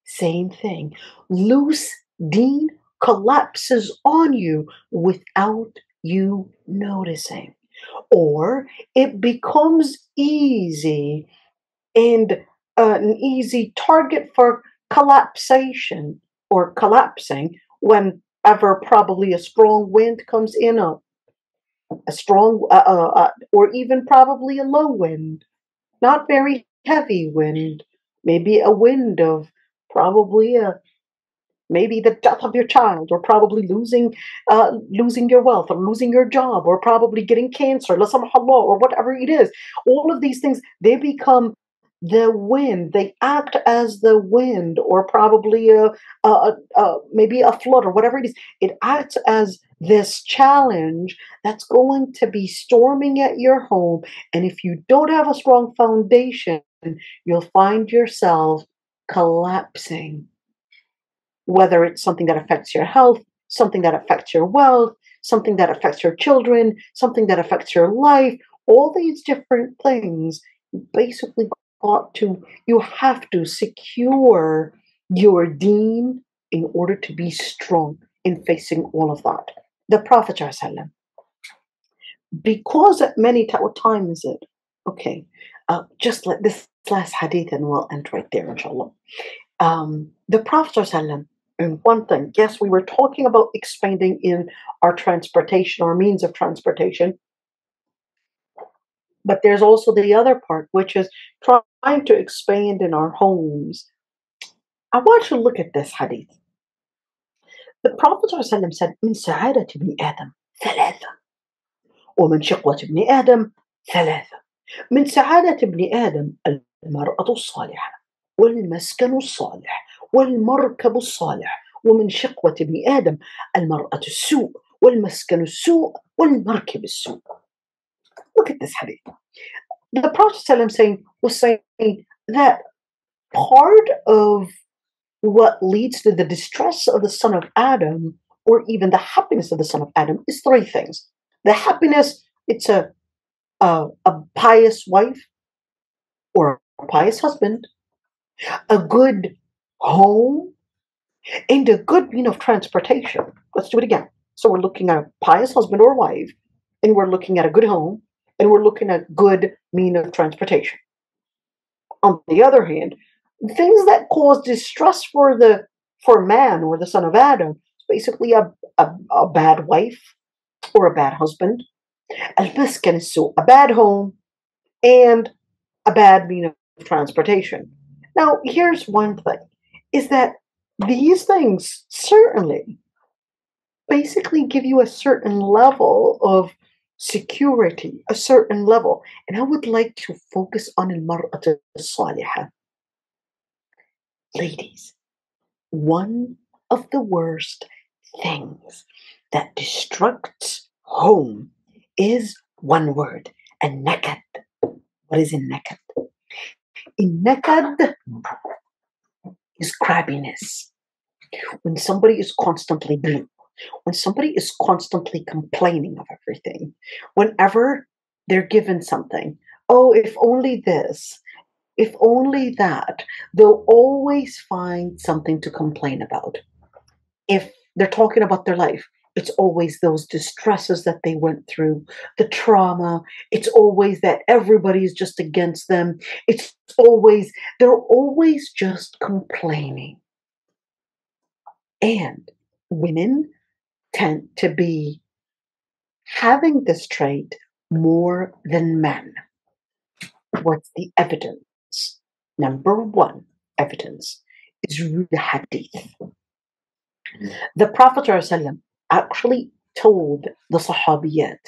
Same thing. Loose deen collapses on you without you noticing. Or it becomes easy and an easy target for collapsation or collapsing whenever probably a strong wind comes in, a strong or even probably a low wind, not very heavy wind, maybe a wind of probably maybe the death of your child, or probably losing your wealth, or losing your job, or probably getting cancer, la samhallah, or whatever it is. All of these things, they become the wind. They act as the wind, or probably maybe a flood, or whatever it is. It acts as this challenge that's going to be storming at your home. And if you don't have a strong foundation, you'll find yourself collapsing. Whether it's something that affects your health, something that affects your wealth, something that affects your children, something that affects your life, all these different things basically you have to secure your deen in order to be strong in facing all of that. The Prophet ﷺ, because at many what time is it? Okay, just let this last hadith and we'll end right there, inshallah. The Prophet ﷺ, and one thing, yes, we were talking about expanding in our transportation, our means of transportation, but there's also the other part, which is trying to expand in our homes. I want you to look at this hadith. The Prophet ﷺ said, من سعادة ابن آدم ثلاثة ومن شقوة ابن آدم ثلاثة. من سعادة ابن آدم المرأة الصالحة والمسكن الصالح والمركب الصالح، ومن شقوة ابن آدم المرأة السوء والمسكن السوء والمركب السوء. Look at this hadith. The Prophet ﷺ was saying that part of what leads to the distress of the son of Adam, or even the happiness of the son of Adam, is three things. The happiness, it's a pious wife or a pious husband, a good home, and a good mean of transportation. Let's do it again. So we're looking at a pious husband or wife, and we're looking at a good home, and we're looking at good mean of transportation. On the other hand, things that cause distress for man or the son of Adam is basically a bad wife or a bad husband, al-maskan is-su, a bad home, and a bad mean of transportation. Now, here's one thing, is that these things certainly basically give you a certain level of security, a certain level. And I would like to focus on al-mar'at al-salihah. Ladies, one of the worst things that destructs home is one word, al-nakad. What is al-nakad? Al-nakad is crabbiness. When somebody is constantly blue, when somebody is constantly complaining of everything, whenever they're given something, oh, if only this, if only that, they'll always find something to complain about. If they're talking about their life, it's always those distresses that they went through, the trauma. It's always that everybody is just against them. They're always just complaining. And women tend to be having this trait more than men. What's the evidence? Number one evidence is the hadith. The Prophet ﷺ actually told the Sahabiyat,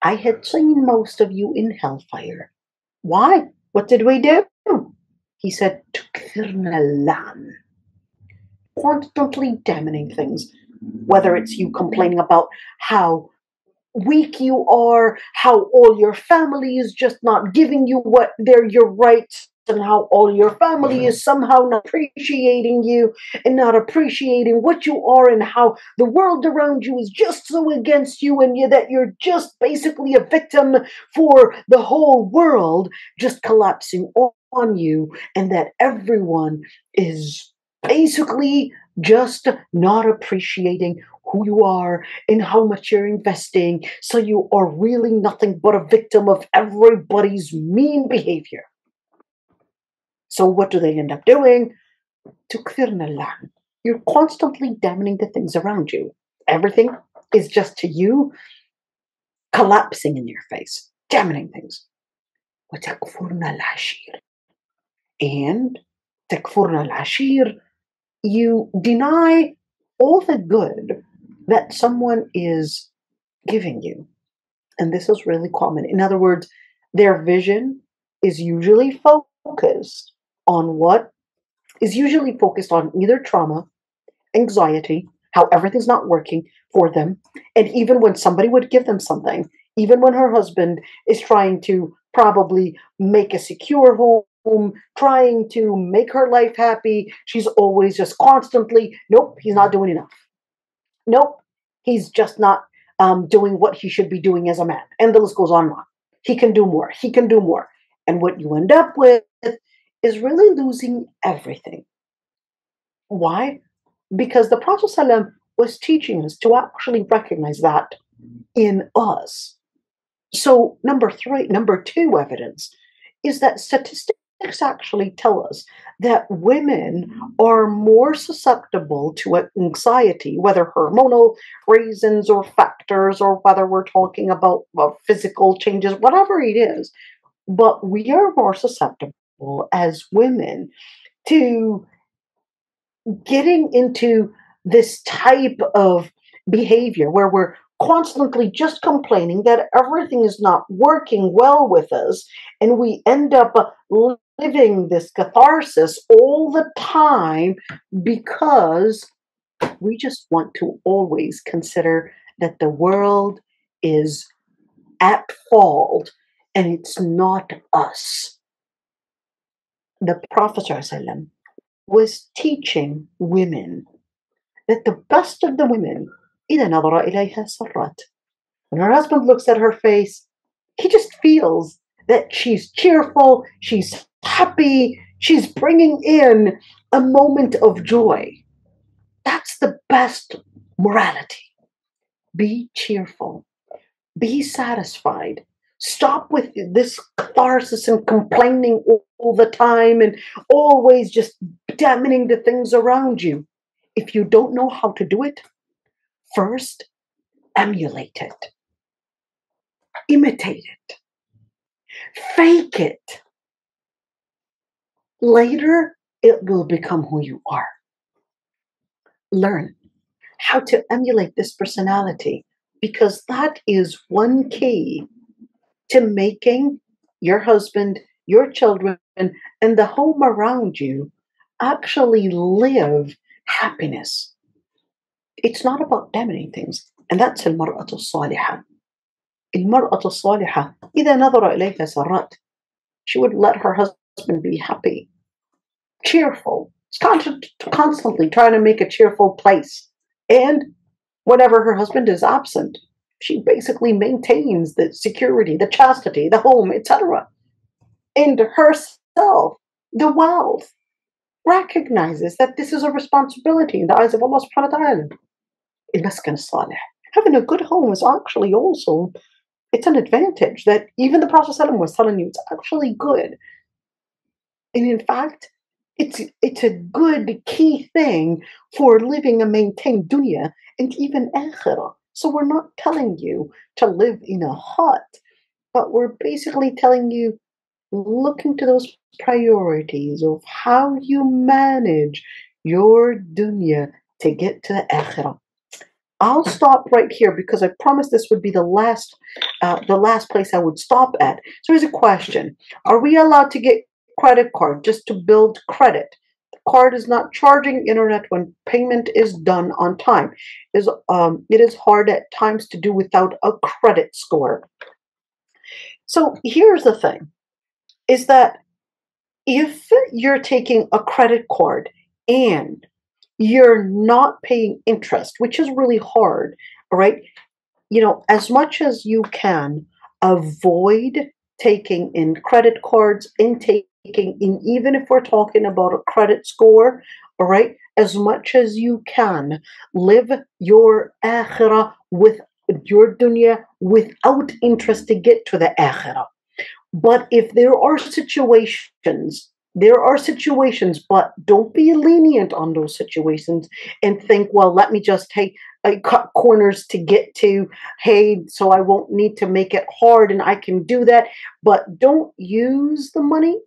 I had seen most of you in hellfire. Why? What did we do? He said, تُكْثِرْنَا اللَّعْنَ, constantly damning things, whether it's you complaining about how weak you are, how all your family is just not giving you what they're your rights, and how all your family is somehow not appreciating you and not appreciating what you are, and how the world around you is just so against you, and that you're just basically a victim for the whole world just collapsing on you, and that everyone is basically just not appreciating who you are and how much you're investing. So you are really nothing but a victim of everybody's mean behavior. So what do they end up doing? You're constantly damning the things around you. Everything is just to you collapsing in your face, damning things. And تكفرن العشير, you deny all the good that someone is giving you. And this is really common. In other words, their vision is usually focused on either trauma, anxiety, how everything's not working for them. And even when somebody would give them something, even when her husband is trying to probably make a secure home, trying to make her life happy, she's always just constantly, nope, he's not doing enough. Nope, he's just not doing what he should be doing as a man. And the list goes on and on. He can do more. He can do more. And what you end up with is really losing everything. Why? Because the Prophet ﷺ was teaching us to actually recognize that in us. So, number two evidence is that statistics actually tell us that women are more susceptible to anxiety, whether hormonal reasons or factors, or whether we're talking about physical changes, whatever it is. But we are more susceptible as women to getting into this type of behavior where we're constantly just complaining that everything is not working well with us, and we end up living this catharsis all the time because we just want to always consider that the world is at fault and it's not us. The Prophet ﷺ was teaching women that the best of the women, إذا نظر إليها سرت. When her husband looks at her face, he just feels that she's cheerful, she's happy, she's bringing in a moment of joy. That's the best morality. Be cheerful, be satisfied. Stop with this catharsis and complaining all the time and always just damning the things around you. If you don't know how to do it, first, emulate it. Imitate it. Fake it. Later, it will become who you are. Learn how to emulate this personality, because that is one key to making your husband, your children, and the home around you actually live happiness. It's not about damaging things. And that's المرأة الصالحة. المرأة الصالحة إذا نظر إليها سرت. She would let her husband be happy, cheerful. It's constantly trying to make a cheerful place. And whenever her husband is absent, she basically maintains the security, the chastity, the home, etc. And herself, the wealth, recognizes that this is a responsibility in the eyes of Allah subhanahu wa ta'ala. المسكن الصالح. Having a good home is actually also, it's an advantage that even the Prophet ﷺ was telling you it's actually good. And in fact, it's a good key thing for living a maintained dunya and even akhirah. So we're not telling you to live in a hut, but we're basically telling you, look into those priorities of how you manage your dunya to get to the akhirah. I'll stop right here because I promised this would be the last place I would stop at. So here's a question. Are we allowed to get credit card just to build credit? The card is not charging internet when payment is done on time. It is hard at times to do without a credit score. So here's the thing, is that if you're taking a credit card and you're not paying interest, which is really hard, all right? You know, as much as you can, avoid taking in credit cards and taking in, even if we're talking about a credit score, all right? As much as you can, live your akhirah with your dunya without interest to get to the akhirah. But if there are situations, but don't be lenient on those situations and think, well, let me just cut corners to get to, so I won't need to make it hard and I can do that. But don't use the money.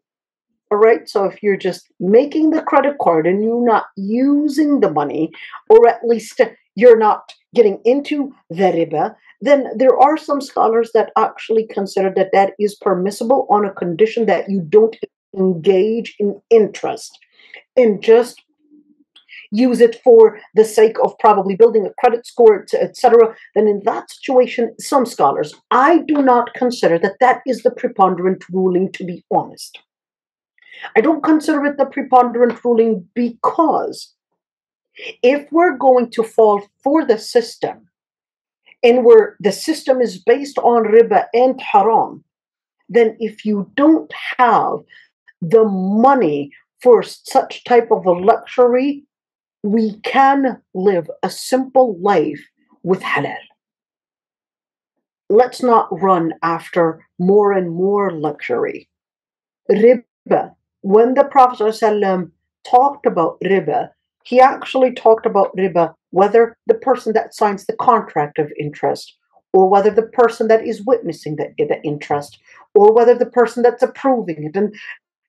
All right. So if you're just making the credit card and you're not using the money, or at least you're not getting into the riba, then there are some scholars that actually consider that that is permissible on a condition that you don't engage in interest and just use it for the sake of probably building a credit score, etc. Then in that situation, some scholars, I do not consider that that is the preponderant ruling, to be honest. I don't consider it the preponderant ruling because if we're going to fall for the system, and where the system is based on riba and haram, then if you don't have the money for such type of a luxury, we can live a simple life with halal. Let's not run after more and more luxury. Riba. When the Prophet ﷺ talked about riba, he actually talked about riba, whether the person that signs the contract of interest, or whether the person that is witnessing the interest, or whether the person that's approving it. And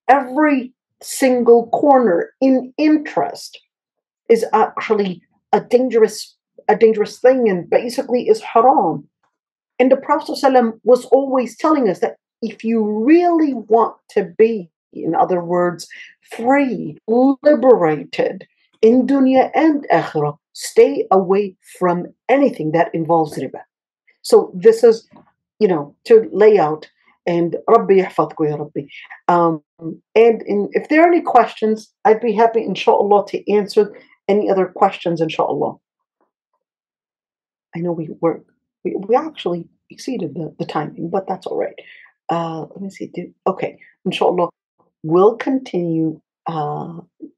every single corner in interest is actually a dangerous thing and basically is haram. And the Prophet ﷺ was always telling us that if you really want to be, in other words, free, liberated in dunya and akhirah, stay away from anything that involves riba. So this is, to lay out. And Rabbi yahfadku ya Rabbi. If there are any questions, I'd be happy, inshallah, to answer any other questions, inshallah. I know we actually exceeded the timing, but that's all right. Let me see. Okay, inshallah, we'll continue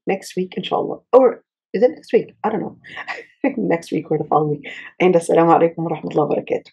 next week, inshallah. Or is it next week? I don't know. Next week or the following week. And assalamu alaikum wa rahmatullahi wa barakatuh.